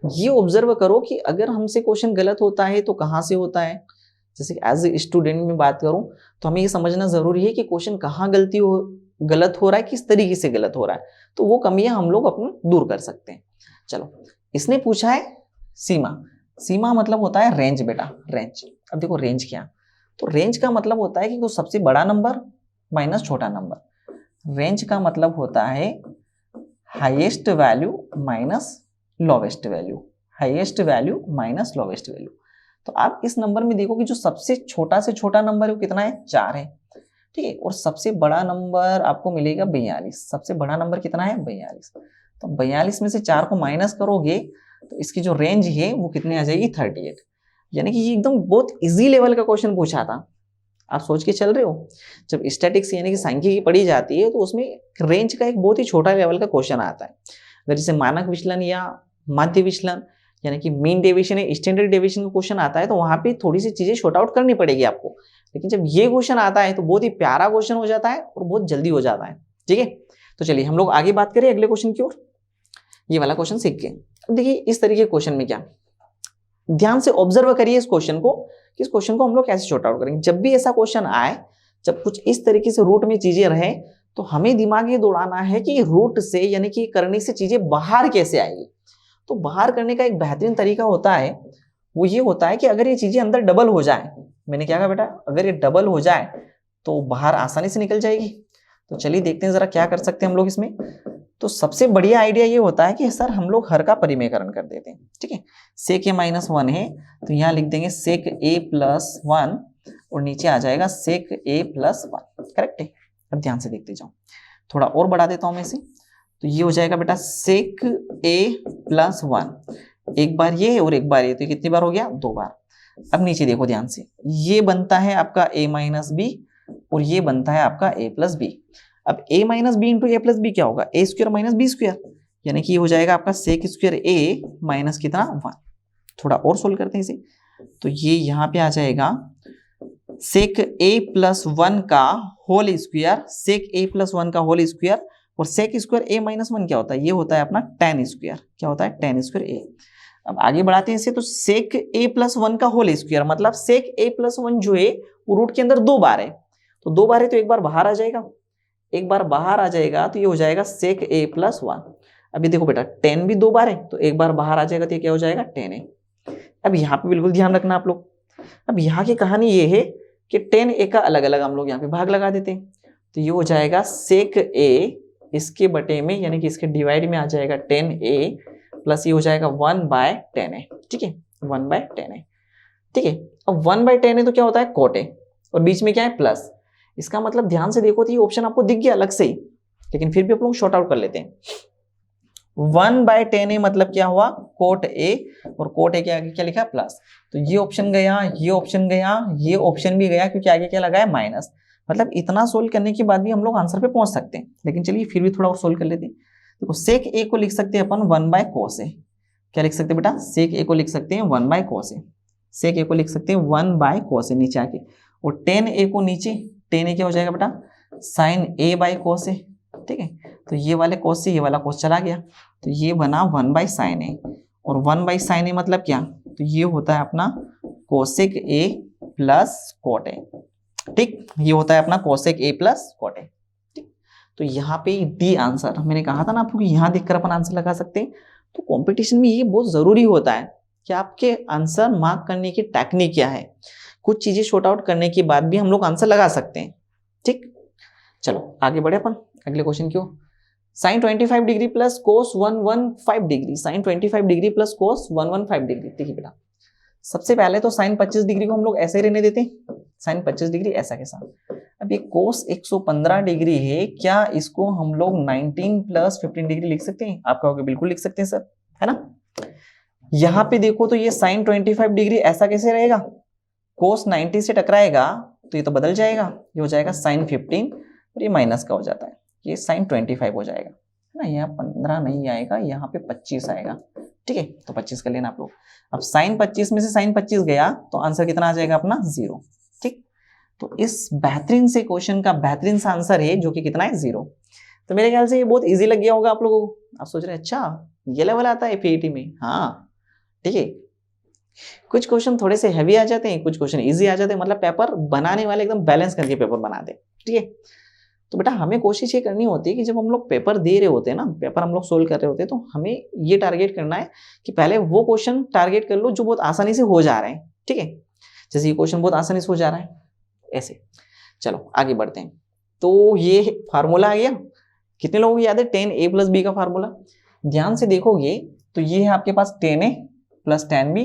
ये ऑब्जर्व करो कि अगर हमसे क्वेश्चन गलत होता है तो कहाँ से होता है। जैसे एज ए स्टूडेंट में बात करूं तो हमें ये समझना जरूरी है कि क्वेश्चन कहाँ गलत हो रहा है, किस तरीके से गलत हो रहा है, तो वो कमियां हम लोग अपने दूर कर सकते हैं। चलो, इसने पूछा है सीमा मतलब होता है रेंज बेटा, रेंज। अब देखो रेंज क्या, तो रेंज का मतलब होता है कि वो सबसे बड़ा नंबर माइनस छोटा नंबर। रेंज का मतलब होता है highest value minus lowest value, highest value minus lowest value. तो आप इस नंबर में देखो कि जो सबसे छोटा से छोटा नंबर है वो कितना है? 4 है। ठीक है, और सबसे बड़ा नंबर आपको मिलेगा 42। सबसे बड़ा नंबर कितना है? 42। तो 42 में से 4 को माइनस करोगे तो इसकी जो रेंज है वो कितनी आ जाएगी? 38। यानी कि ये एकदम बहुत इजी लेवल का क्वेश्चन पूछा था। आप सोच के चल रहे हो, जब स्टैटिक्स यानी कि सांख्यिकी पढ़ी जाती है तो उसमें रेंज का एक बहुत ही छोटा लेवल का क्वेश्चन आता है। अगर जैसे मानक विचलन या माध्य विचलन यानी कि मीन डेविएशन या स्टैंडर्ड डेविएशन का क्वेश्चन आता है तो वहां पे थोड़ी सी चीजें शॉर्ट आउट करनी पड़ेगी आपको। लेकिन जब ये क्वेश्चन आता है तो बहुत ही प्यारा क्वेश्चन हो जाता है और बहुत जल्दी हो जाता है। ठीक है, तो चलिए हम लोग आगे बात करें अगले क्वेश्चन की ओर। ये वाला क्वेश्चन सीख के अब देखिए इस तरीके के क्वेश्चन में क्या, ध्यान से ऑब्जर्व करिए इस क्वेश्चन को, कि इस क्वेश्चन को हम लोग कैसे शॉर्ट आउट करेंगे। जब भी ऐसा क्वेश्चन आए, जब कुछ इस तरीके से रूट में चीजें रहे, तो हमें दिमाग ये दौड़ाना है कि रूट से यानी कि करने से चीजें बाहर कैसे आएगी। तो बाहर करने का एक बेहतरीन तरीका होता है, वो ये होता है कि अगर ये चीजें अंदर डबल हो जाए, मैंने क्या कहा बेटा, अगर ये डबल हो जाए तो बाहर आसानी से निकल जाएगी। तो चलिए देखते हैं जरा क्या कर सकते हैं हम लोग इसमें। तो सबसे बढ़िया आइडिया ये होता है कि सर हम लोग हर का परिमेयकरण कर देते हैं। ठीक है, सेक ए माइनस 1 है तो यहाँ लिख देंगे सेक ए प्लस 1 और नीचे आ जाएगा सेक ए प्लस 1। करेक्ट है? अब ध्यान से देखते जाओ, थोड़ा और बढ़ा देता हूं मैं इसे, तो ये हो जाएगा बेटा सेक ए प्लस 1। एक बार ये और एक बार ये, तो कितनी बार हो गया? 2 बार। अब नीचे देखो ध्यान से, ये बनता है आपका a माइनस बी और ये बनता है आपका a प्लस बी। अब a minus B into A plus B क्या होगा? A square minus B square, यानी कि ये हो जाएगा आपका सेक स्क्वायर a माइनस कितना? 1। थोड़ा और सोल्व करते हैं इसे, तो ये यहाँ पे आ जाएगा सेक a प्लस 1 का whole square, sec a plus 1 का होल स्क्वायर, और सेक स्क्वायर a माइनस 1 क्या होता है? ये होता है अपना tan स्क्वायर। क्या होता है? tan square a। अब आगे बढ़ाते हैं इसे, तो सेक a प्लस 1 का होल स्क्वायर मतलब सेक a प्लस 1 जो है वो रूट के अंदर 2 बार है, तो 2 बार है तो एक बार बाहर आ जाएगा, एक बार बाहर आ जाएगा तो ये हो जाएगा सेक a प्लस 1। अभी देखो बेटा tan भी 2 बार है तो एक बार बाहर आ जाएगा तो ये क्या हो जाएगा? tan है। अब यहाँ पे बिल्कुल ध्यान रखना आप लोग, अब यहाँ की कहानी ये है कि tan a का अलग अलग हम लोग यहाँ पे भाग लगा देते हैं, तो ये हो जाएगा सेक a इसके बटे में यानी कि इसके डिवाइड में आ जाएगा tan a प्लस ये हो जाएगा 1/10 है। ठीक है, 1/10 है। ठीक है, अब 1/10 है तो क्या होता है कोट है, और बीच में क्या है प्लस। इसका मतलब ध्यान से देखो तो ये ऑप्शन आपको दिख गया अलग से ही, लेकिन फिर भी आप लोग शॉर्ट आउट कर लेते हैं। 1/10 है मतलब क्या हुआ कोट ए, और कोट ए के आगे क्या लिखा है प्लस। तो ये ऑप्शन गया, ये ऑप्शन गया, ये ऑप्शन भी गया, क्योंकि आगे क्या लगा है माइनस। मतलब इतना सोल्व करने के बाद भी हम लोग आंसर पे पहुंच सकते हैं, लेकिन चलिए फिर भी थोड़ा और सोल्व कर लेते हैं। देखो सेक ए को लिख सकते हैं अपन 1/cos ए। क्या लिख सकते हैं बेटा, सेक ए को लिख सकते हैं 1/cos ए। सेक ए को लिख सकते हैं 1/cos ए नीचे आके, और tan ए को नीचे, tan ए क्या हो जाएगा बेटा sin a/cos ए। ठीक है, तो ये वाले cos से ये वाला cos चला गया, तो ये बना 1/sin ए, और 1/sin ए मतलब क्या, तो ये होता है अपना cosec a प्लस cot ए। ठीक, ये होता है अपना cosec a प्लस cot ए। ठीक, तो यहाँ पे डी आंसर, मैंने कहा था ना आपको कि यहाँ देखकर अपन आंसर लगा सकते हैं। तो कंपटीशन में ये बहुत जरूरी होता है कि आपके आंसर मार्क करने की टेक्निक क्या है। कुछ चीजें शॉर्ट आउट करने के बाद भी हम लोग आंसर लगा सकते हैं। ठीक, चलो आगे बढ़े अपन अगले क्वेश्चन की ओर। sin 25 degree plus cos 115 degree, sin 25 degree plus cos 115 degree. देखिए बेटा, सबसे पहले तो sin 25 डिग्री को हम लोग ऐसे ही रहने देते हैं, sin 25 डिग्री ऐसा के साथ। अब ये cos 115 डिग्री है, क्या इसको हम लोग 19 प्लस 15 डिग्री लिख सकते हैं? आप कहोगे बिल्कुल लिख सकते हैं सर, है ना। यहाँ पे देखो तो ये sin 25 डिग्री ऐसा कैसे रहेगा, cos 90 से टकराएगा तो ये तो बदल जाएगा, ये हो जाएगा sin 15, और ये माइनस का हो जाता है, ये sin 25 हो जाएगा, है ना। यहाँ 15 नहीं आएगा, यहाँ पे 25 आएगा। ठीक है, तो 25 कर लेना आप लोग। अब sin 25 में से sin 25 गया तो आंसर कितना आ जाएगा अपना 0। ठीक, तो इस बेहतरीन से क्वेश्चन का बेहतरीन सा आंसर है जो कि कितना है 0। तो मेरे ख्याल से ये बहुत इजी लग गया होगा आप लोगों को। आप सोच रहे हैं अच्छा ये लेवल आता है पीईटी में, हाँ ठीक है। कुछ क्वेश्चन थोड़े से हैवी आ जाते हैं, कुछ क्वेश्चन इजी आ जाते हैं, मतलब पेपर बनाने वाले एकदम बैलेंस करके पेपर बना दे। ठीक है, तो बेटा हमें कोशिश ये करनी होती है कि जब हम लोग पेपर दे रहे होते हैं ना, पेपर हम लोग सोल्व कर रहे होते हैं, तो हमें ये टारगेट करना है कि पहले वो क्वेश्चन टारगेट कर लो जो बहुत आसानी से हो जा रहे हैं। ठीक है, जैसे ये क्वेश्चन बहुत आसानी से हो जा रहा है ऐसे। चलो आगे बढ़ते हैं। तो ये फार्मूला आ गया, कितने लोगों को याद है tan a प्लस बी का फार्मूला? ध्यान से देखोगे तो ये है आपके पास tan a plus tan b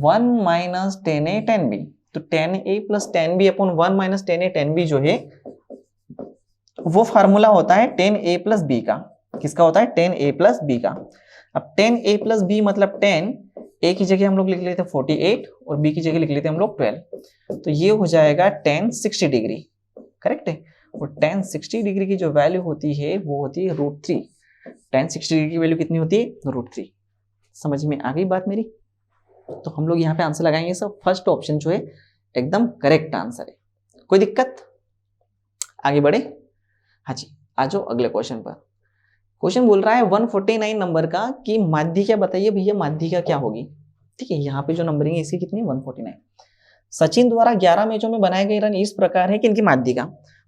1 minus tan a tan b। तो tan a plus tan b upon 1 minus tan a tan b जो है वो फार्मूला होता है tan a प्लस b का। किसका होता है? tan a प्लस b का। अब tan a प्लस b मतलब tan a की जगह हम लोग लिख लेते हैं 48 और b की जगह लिख लेते हैं हम लोग 12। तो ये हो जाएगा tan 60 डिग्री, करेक्ट है। और tan 60 डिग्री की जो वैल्यू होती है वो होती है √3। tan 60 डिग्री की वैल्यू कितनी होती है? √3। समझ में आ गई बात मेरी? तो हम लोग यहाँ पे आंसर लगाएंगे सब, फर्स्ट ऑप्शन जो है एकदम करेक्ट आंसर है। कोई दिक्कत? आगे बढ़े। हाँ जी, आ जाओ अगले क्वेश्चन पर। क्वेश्चन बोल रहा है 149 नंबर का कि माध्यिका बताइए भैया, माध्यिका क्या होगी। ठीक है, यहाँ पे जो नंबरिंग है इसकी कितनी? 149। सचिन द्वारा 11 मैचों में बनाए गए रन इस प्रकार है कि इनकी माध्यिका।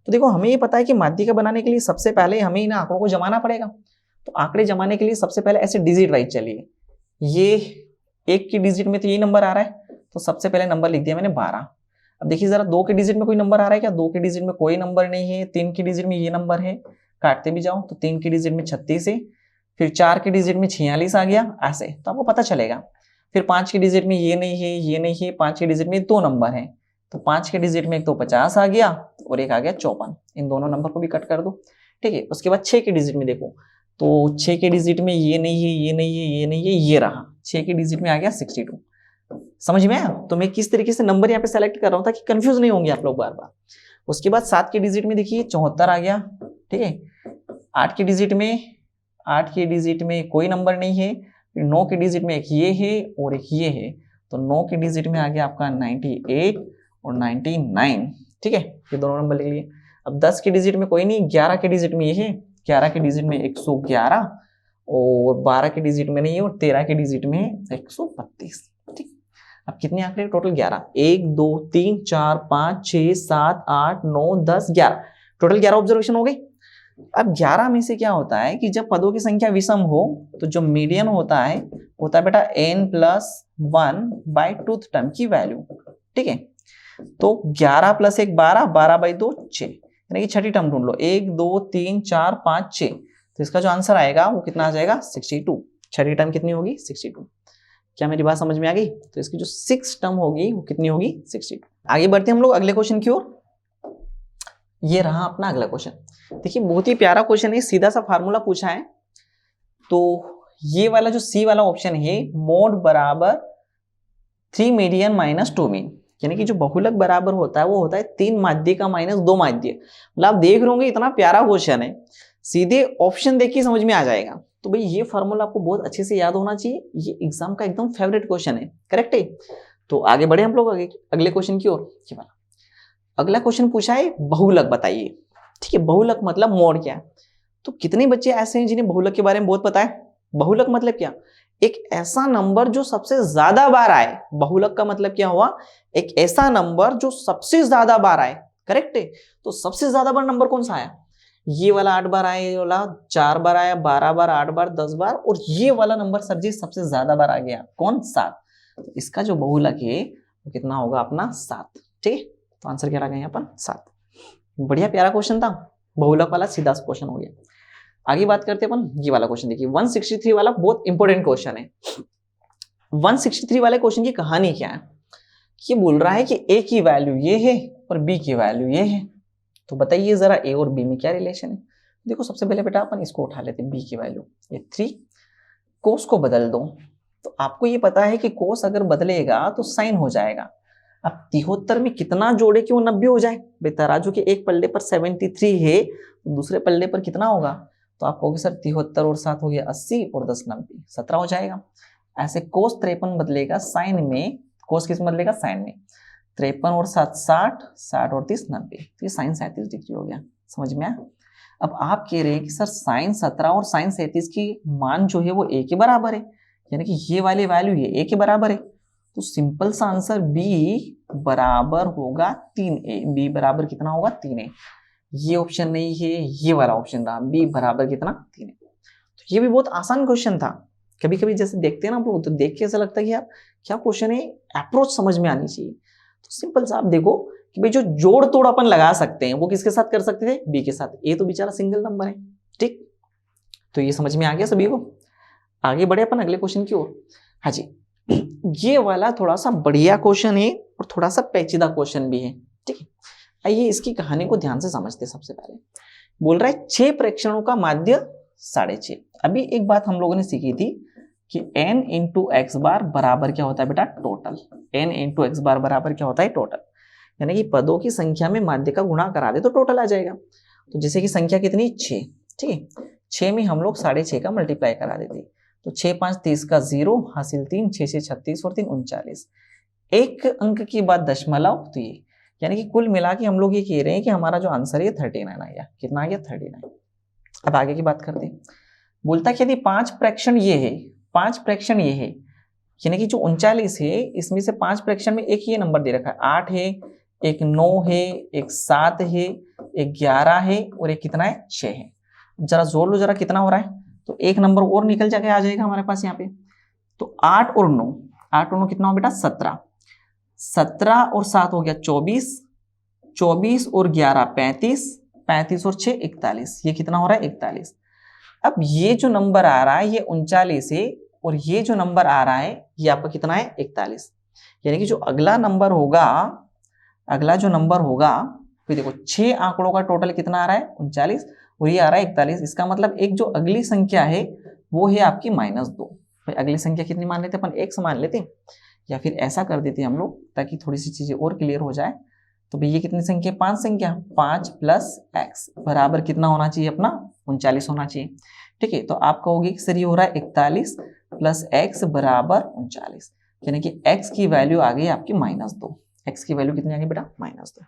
तो देखो हमें ये पता है कि माध्यिका बनाने के लिए सबसे पहले हमें इन आंकड़ों को जमाना पड़ेगा। तो आंकड़े जमाने के लिए सबसे पहले ऐसे डिजिट वाइज चलिए, ये 1 की डिजिट में तो ये नंबर आ रहा है, तो सबसे पहले नंबर लिख दिया मैंने 12। अब देखिए जरा 2 के डिजिट में कोई नंबर आ रहा है क्या? 2 के डिजिट में कोई नंबर नहीं है। 3 की डिजिट में ये नंबर है, काटते भी जाओ तो 3 की डिजिट में 36 है, फिर 4 की डिजिट में 46 आ गया ऐसे, तो आपको पता चलेगा। फिर 5 की डिजिट में ये नहीं है, ये नहीं है, 5 की डिजिट में 2 नंबर है, तो 5 के डिजिट में एक तो 50 आ गया और एक आ गया 54। इन दोनों नंबर को भी कट कर दो। ठीक है, उसके बाद 6 के डिजिट में देखो तो 6 के डिजिट में ये नहीं है, ये नहीं है, ये नहीं है, ये रहा। 6 के डिजिट में आ गया 62। समझ में आया? तो मैं किस तरीके से नंबर यहाँ पे सेलेक्ट कर रहा हूँ ताकि कंफ्यूज नहीं होंगे आप लोग बार बार। उसके बाद 7 के डिजिट में देखिए 74 आ गया। ठीक है, 8 के डिजिट में कोई नंबर नहीं है, फिर 9 के डिजिट में एक ये है और एक ये है, तो 9 के डिजिट में आ गया आपका 98 और 99। ठीक है, ये दोनों नंबर लिख लिए। अब 10 के डिजिट में कोई नहीं, 11 के डिजिट में ये है, 11 के डिजिट में 111 और 12 के डिजिट में नहीं है और 13 के डिजिट में 132। ठीक, अब कितने आंकड़े टोटल? 11। 1 2 3 4 5 6 7 8 9 10 11, टोटल 11 ऑब्जर्वेशन हो गई। अब 11 में से क्या होता है कि जब पदों की संख्या विषम हो तो जो मीडियन होता है बेटा n+1/2 टर्म की वैल्यू। ठीक है, तो 11 + 1 12, 12/2 6, यानी कि छठी टर्म ढूंढ लो। 1 2 3 4 5 6, तो इसका जो आंसर आएगा वो कितना आ जाएगा? 62। छठी टर्म कितनी होगी? 62। क्या मेरी बात समझ में आ गई? तो इसकी जो 6 टर्म होगी वो कितनी होगी? 62। आगे बढ़ते हैं हम लोग अगले क्वेश्चन की ओर। ये रहा अपना अगला क्वेश्चन। देखिए बहुत ही प्यारा क्वेश्चन है, सीधा सा फार्मूला पूछा है। तो ये वाला जो सी वाला ऑप्शन है, मोड बराबर 3 मीडियन माइनस 2 मीन, यानी कि जो बहुलक बराबर होता है वो होता है 3 माध्य का माइनस 2 माध्य। मतलब आप देख रहे होंगे इतना प्यारा क्वेश्चन है, सीधे ऑप्शन देख के समझ में आ जाएगा। तो भाई ये फॉर्मूला आपको बहुत अच्छे से याद होना चाहिए, ये एग्जाम का एकदम फेवरेट क्वेश्चन है, करेक्ट है। तो आगे बढ़े हम लोग अगले क्वेश्चन की ओर। अगला क्वेश्चन पूछा है बहुलक बताइए, ठीक है। बहुलक मतलब मोड क्या है? तो कितने बच्चे ऐसे हैं जिन्हें बहुलक के बारे में बहुत पता है? बहुलक मतलब क्या? एक ऐसा नंबर जो सबसे ज्यादा बार आए। बहुलक का मतलब क्या हुआ? एक ऐसा नंबर जो सबसे ज्यादा बार आए, करेक्ट है। तो सबसे ज्यादा बार नंबर कौन सा आया? ये वाला 8 बार आया, ये वाला 4 बार आया, 12 बार, 8 बार, 10 बार, और ये वाला नंबर सर जी सबसे ज्यादा बार आ गया, कौन? 7। तो इसका जो बहुलक है वो कितना होगा अपना? 7, ठीक है। तो आंसर क्या आ गया अपन? 7। बढ़िया प्यारा क्वेश्चन था, बहुलक वाला सीधा क्वेश्चन हो गया। आगे बात करते हैं अपन ये वाला क्वेश्चन। देखिए 163 वाला बहुत इंपॉर्टेंट क्वेश्चन है। 163 वाले क्वेश्चन की कहानी क्या है? ये बोल रहा है कि ए की वैल्यू ये है और बी की वैल्यू ये है। तो बताइए जरा ए और बी में क्या रिलेशन है? देखो सबसे पहले बेटा अपन इसको उठा लेते हैं, बी की वैल्यू ये 3, कोस को बदल दो। तो आपको ये पता है कि कोस अगर बदलेगा तो साइन हो जाएगा। अब 73 में कितना जोड़े कि वो 90 हो जाए? बेतराजू के एक पल्ले पर 73 है, तो दूसरे पल्ले पर कितना होगा? तो आप कहोगे सर 73 और 7 हो गया 80 और 10 90, 17 हो जाएगा। ऐसे कोस 53 बदलेगा साइन में, कोस किस में बदलेगा? साइन में। 53 और 7 60, 60 और 30 90, तो ये साइन 37 डिग्री हो गया। समझ में आया? अब आप कह रहे हैं कि सर साइन 17 और साइन 37 की मान जो है वो ए के बराबर है, यानी कि ये वाली वैल्यू ये ए के बराबर है। तो सिंपल सा आंसर बी बराबर होगा 3a। बी बराबर कितना होगा? 3a। ये ऑप्शन नहीं है, ये वाला ऑप्शन रहा, बी बराबर कितना? 3a। तो ये भी बहुत आसान क्वेश्चन था। कभी कभी जैसे देखते हैं ना आप लोग, तो देख के ऐसा लगता है कि यार क्या क्वेश्चन है, अप्रोच समझ में आनी चाहिए। तो सिंपल सा आप देखो कि भाई जो जोड़ तोड़ अपन लगा सकते हैं वो किसके साथ कर सकते थे? बी के साथ। ए तो बेचारा सिंगल नंबर है, ठीक। तो ये समझ में आ गया सभी को। आगे बढ़े अपन अगले क्वेश्चन की ओर। हाँ जी, ये वाला थोड़ा सा बढ़िया क्वेश्चन है और थोड़ा सा पेचीदा क्वेश्चन भी है, ठीक है। आइए इसकी कहानी को ध्यान से समझते हैं। सबसे पहले बोल रहा है 6 प्रेक्षणों का माध्य 6.5। अभी एक बात हम लोगों ने सीखी थी कि n इंटू एक्स बार बराबर क्या होता है बेटा? टोटल। n इंटू एक्स बार बराबर क्या होता है? टोटल। यानी कि पदों की संख्या में माध्य का गुणा करा दे तो टोटल आ जाएगा। तो जैसे कि संख्या कितनी? 6, ठीक है। 6 में हम लोग 6.5 का मल्टीप्लाई करा देते, तो 6 5 30 का 0, हासिल 3, 6 6 36 और 3 39। एक अंक की बाद दशमलव, तो ये यानी कि कुल मिला के हम लोग ये कह रहे हैं कि हमारा जो आंसर है 39 आ गया। कितना आ गया? 39। अब आगे की बात करते हैं। बोलता कि यदि 5 प्रेक्षण ये है, 5 प्रेक्षण ये है, यानी कि जो 39 है इसमें से 5 प्रेक्षण में एक ये नंबर दे रखा है, 8 है, एक 9 है, एक 7 है, एक 11 है और एक कितना है? 6 है। जरा जोड़ लो जरा कितना हो रहा है। तो एक नंबर और निकल जाके आ जाएगा हमारे पास यहाँ पे। तो 8 और 9, 8 और 9 कितना हो बेटा? 17। 17 और 7 हो गया 24, 24 और 11 35, 35 और 6 41। ये कितना हो रहा है? 41। अब ये जो नंबर आ रहा है ये 39 है और ये जो नंबर आ रहा है ये आपका कितना है? 41। यानी कि जो अगला नंबर होगा, अगला जो नंबर होगा, फिर देखो 6 आंकड़ों का टोटल कितना आ रहा है? 39 और ये आ रहा है 41। इसका मतलब एक जो अगली संख्या है वो है आपकी -2। भाई अगली संख्या कितनी मान लेते? अपन x मान लेते, या फिर ऐसा कर देते हम लोग ताकि थोड़ी सी चीजें और क्लियर हो जाए। तो भाई ये कितनी संख्या? 5 संख्या। 5 + x बराबर कितना होना चाहिए अपना? 39 होना चाहिए, ठीक है। तो आप कहोगे कि सर ये हो रहा है 41 + x बराबर 39, यानी कि x की वैल्यू आ गई आपकी -2। x की वैल्यू कितनी आ गई बेटा? -2।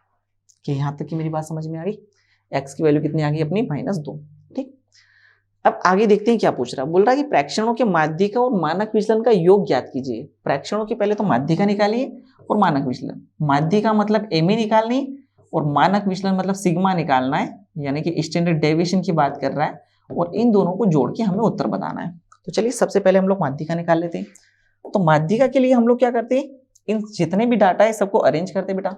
कि यहाँ तक की मेरी बात समझ में आ गई? x की वैल्यू कितनी आ गई अपनी? -2, ठीक। अब आगे देखते हैं क्या पूछ रहा है। बोल रहा है कि प्रेक्षणों के माध्यिका और मानक विचलन का योग ज्ञात कीजिए। प्रेक्षणों के पहले तो माध्यिका निकालिए और मानक विचलन। माध्यिका मतलब एमई निकालनी और मानक विचलन मतलब सिग्मा निकालना है, यानी कि स्टैंडर्ड डेविएशन की बात कर रहा है, और इन दोनों को जोड़ के हमें उत्तर बताना है। तो चलिए सबसे पहले हम लोग माध्यिका निकाल लेते हैं। तो माध्यिका के लिए हम लोग क्या करते हैं? इन जितने भी डाटा है सबको अरेंज करते बेटा।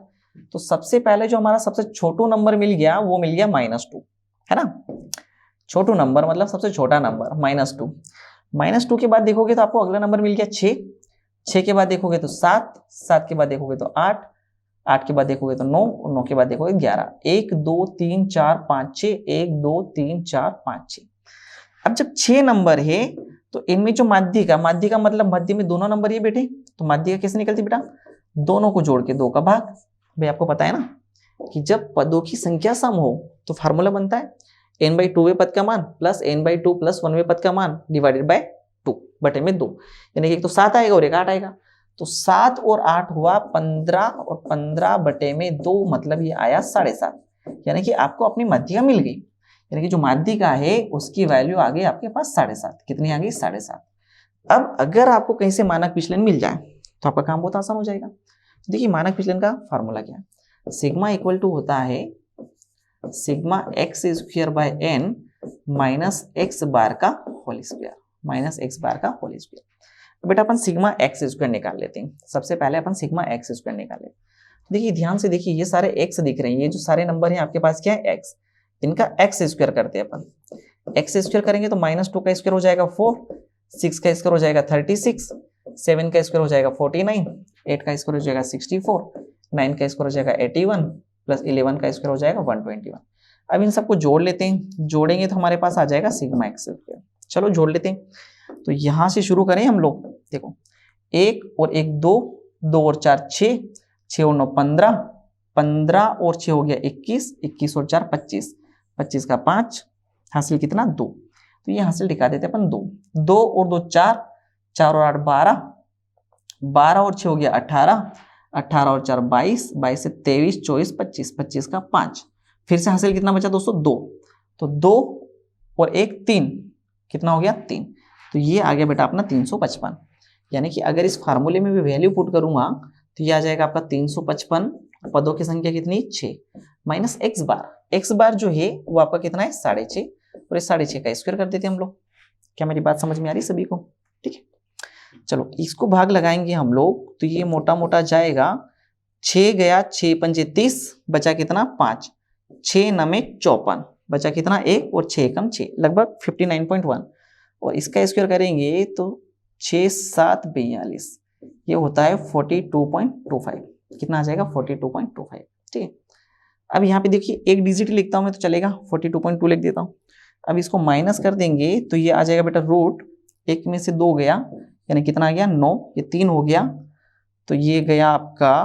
तो सबसे पहले जो हमारा सबसे छोटू नंबर मिल गया वो मिल गया -2, है ना। छोटू नंबर मतलब सबसे छोटा नंबर -2। -2 के बाद देखोगे तो आपको अगला नंबर मिल गया 6, 6 के बाद देखोगे तो 7, 7 के बाद देखोगे तो 8, 8 के बाद देखोगे तो 9 और 9 के बाद देखोगे 11। 1 2 3 4 5 6, 1 2 3 4 5 6। अब जब 6 नंबर है तो इनमें जो माध्य का मतलब मध्य में दोनों नंबर ये बेटे, तो माध्य कैसे निकलती बेटा, दोनों को जोड़ के 2 का भाग। भाई आपको पता है ना कि जब पदों की संख्या सम हो तो फार्मूला बनता है n/2वें पद का मान प्लस n/2 प्लस 1वें पद का मान डिवाइडेड बाय 2 बटे में 2, यानी कि एक तो 7 आएगा और एक 8 आएगा। तो 7 और 8 हुआ 15 और 15 बटे में 2 मतलब ये आया 7.5, यानी कि आपको अपनी माध्यिका मिल गई, यानी कि जो माध्यिका है उसकी वैल्यू आ गई आपके पास 7.5। कितनी आ गई 7.5। अब अगर आपको कहीं से मानक विचलन मिल जाए तो आपका काम बहुत आसान हो जाएगा। देखिए मानक विचलन का फॉर्मूला क्या है, सिग्मा इक्वल टू होता है sigma x square by n minus x bar का whole square, minus x bar का होल स्क्वायर। बेटा अपन सिग्मा एक्स स्क्वायर निकाल लेते हैं। सबसे पहले अपन सिग्मा एक्स स्क्वायर निकालें। देखिए ध्यान से देखिए, ये सारे एक्स दिख रहे हैं, ये जो सारे नंबर हैं आपके पास क्या है एक्स, इनका एक्स स्क्वायर करते हैं अपन। एक्स स्क्वायर करेंगे तो -2 का स्क्वायर हो जाएगा 4, 6 का स्क्वायर हो जाएगा 36, 7 का स्क्वायर हो जाएगा 49, 8 का स्क्वायर हो जाएगा 64, 9 का स्क्वायर हो जाएगा 81 प्लस 11 का स्क्वायर हो जाएगा 121। अब इन सबको जोड़ लेते हैं, जोड़ेंगे तो हमारे पास आ जाएगा सिग्मा एक्स स्क्वायर। चलो जोड़ लेते हैं। तो यहां से शुरू करें हम लोग। देखो 1 और 1 2, 2 और 4 6, 6 और 9 15, 15 और 6 हो गया 21, 21 और 4 25, 25 का 5, हासिल कितना 2। तो ये हासिल दिखा देते अपन 2, 2 और 2 4, 4 और 8 12, 12 और 6 हो गया 18, 18 और 4 22, 22 से 23 24 25, 25 का 5। फिर से हासिल कितना बचा दोस्तों 2, तो 2 और 1 3, कितना हो गया 3। तो ये आ गया बेटा अपना 355, यानी कि अगर इस फार्मूले में भी वैल्यू पुट करूंगा तो ये आ जाएगा आपका 355, पदों की संख्या कितनी 6 माइनस एक्स बार। एक्स बार जो है वो आपका कितना है 6.5, और इस 6.5 का स्क्वायर कर देते हैं हम लोग। क्या मेरी बात समझ में आ रही सभी को? ठीक है, चलो इसको भाग लगाएंगे हम लोग तो ये मोटा मोटा जाएगा 6 गया 6 पंजे 30, बचा कितना 5, 6 9 54, बचा कितना 1 और 6 कम 6, लगभग 59.1। और इसका स्क्वायर करेंगे तो 6 7 42, ये होता है 42.25। कितना आ जाएगा 42.25। ठीक है, अब यहाँ पे देखिए एक डिजिट लिखता हूं मैं तो चलेगा, 42.2 लिख देता हूँ। अब इसको माइनस कर देंगे तो ये आ जाएगा बेटा रूट 1 में से 2 गया, यानी कितना आ गया 9, ये 3 हो गया, तो ये गया आपका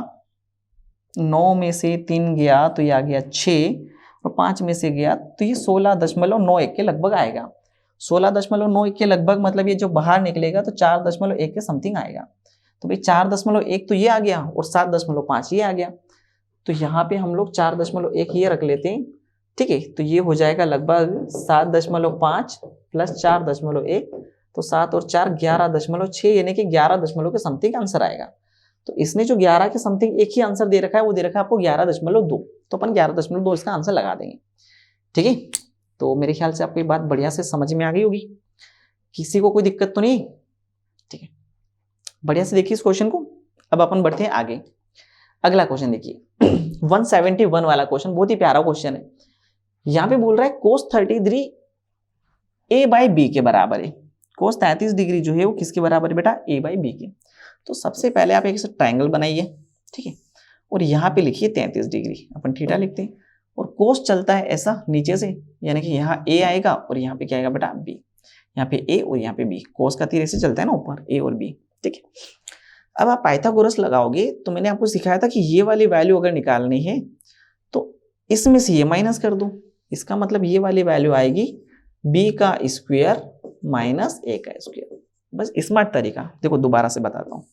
9 में से 3 गया तो ये आ गया 6, और 5 में से गया तो ये 16.91 के लगभग आएगा। 16.91 के लगभग मतलब ये जो बाहर निकलेगा तो 4.1 के समथिंग आएगा। तो भाई 4.1 तो ये आ गया और 7.5 ये आ गया, तो यहाँ पे हम लोग 4.1 ये रख लेते हैं। ठीक है, तो ये हो जाएगा लगभग 7.5 प्लस 4.1, तो 7 और 4 11.6, यानी कि 11 के समथिंग आंसर आएगा। तो इसने जो 11 के समथिंग एक ही आंसर दे रखा है, वो दे रखा है आपको 11.2, तो अपन 11.2 इसका आंसर लगा देंगे। ठीक है, तो मेरे ख्याल से आपको ये बात बढ़िया से समझ में आ गई होगी, किसी को कोई दिक्कत तो नहीं? ठीक है, बढ़िया से देखिए इस क्वेश्चन को। अब अपन बढ़ते हैं आगे। अगला क्वेश्चन देखिए 171 वाला क्वेश्चन, बहुत ही प्यारा क्वेश्चन है। यहां पे बोल रहा है cos 33 a/b के बराबर है। cos 33 डिग्री जो है वो किसके बराबर है बेटा, a/b के। तो सबसे पहले आप एक ट्राइंगल बनाइए, ठीक है, और यहाँ पे लिखिए 33 डिग्री, अपन थीटा लिखते हैं, और cos चलता है ऐसा नीचे से, यानी कि यहाँ a आएगा और यहाँ पे क्या आएगा बेटा b, यहाँ पे a और यहाँ पे b। cos का तीर ऐसे चलता है ना ऊपर, a और b। ठीक है, अब आप पाइथागोरस लगाओगे तो मैंने आपको सिखाया था कि ये वाली वैल्यू अगर निकालनी है तो इसमें से ये माइनस कर दो, इसका मतलब ये वाली वैल्यू आएगी b का स्क्वायर माइनस a का स्क्वायर। बस स्मार्ट तरीका। देखो दोबारा से बताता हूँ,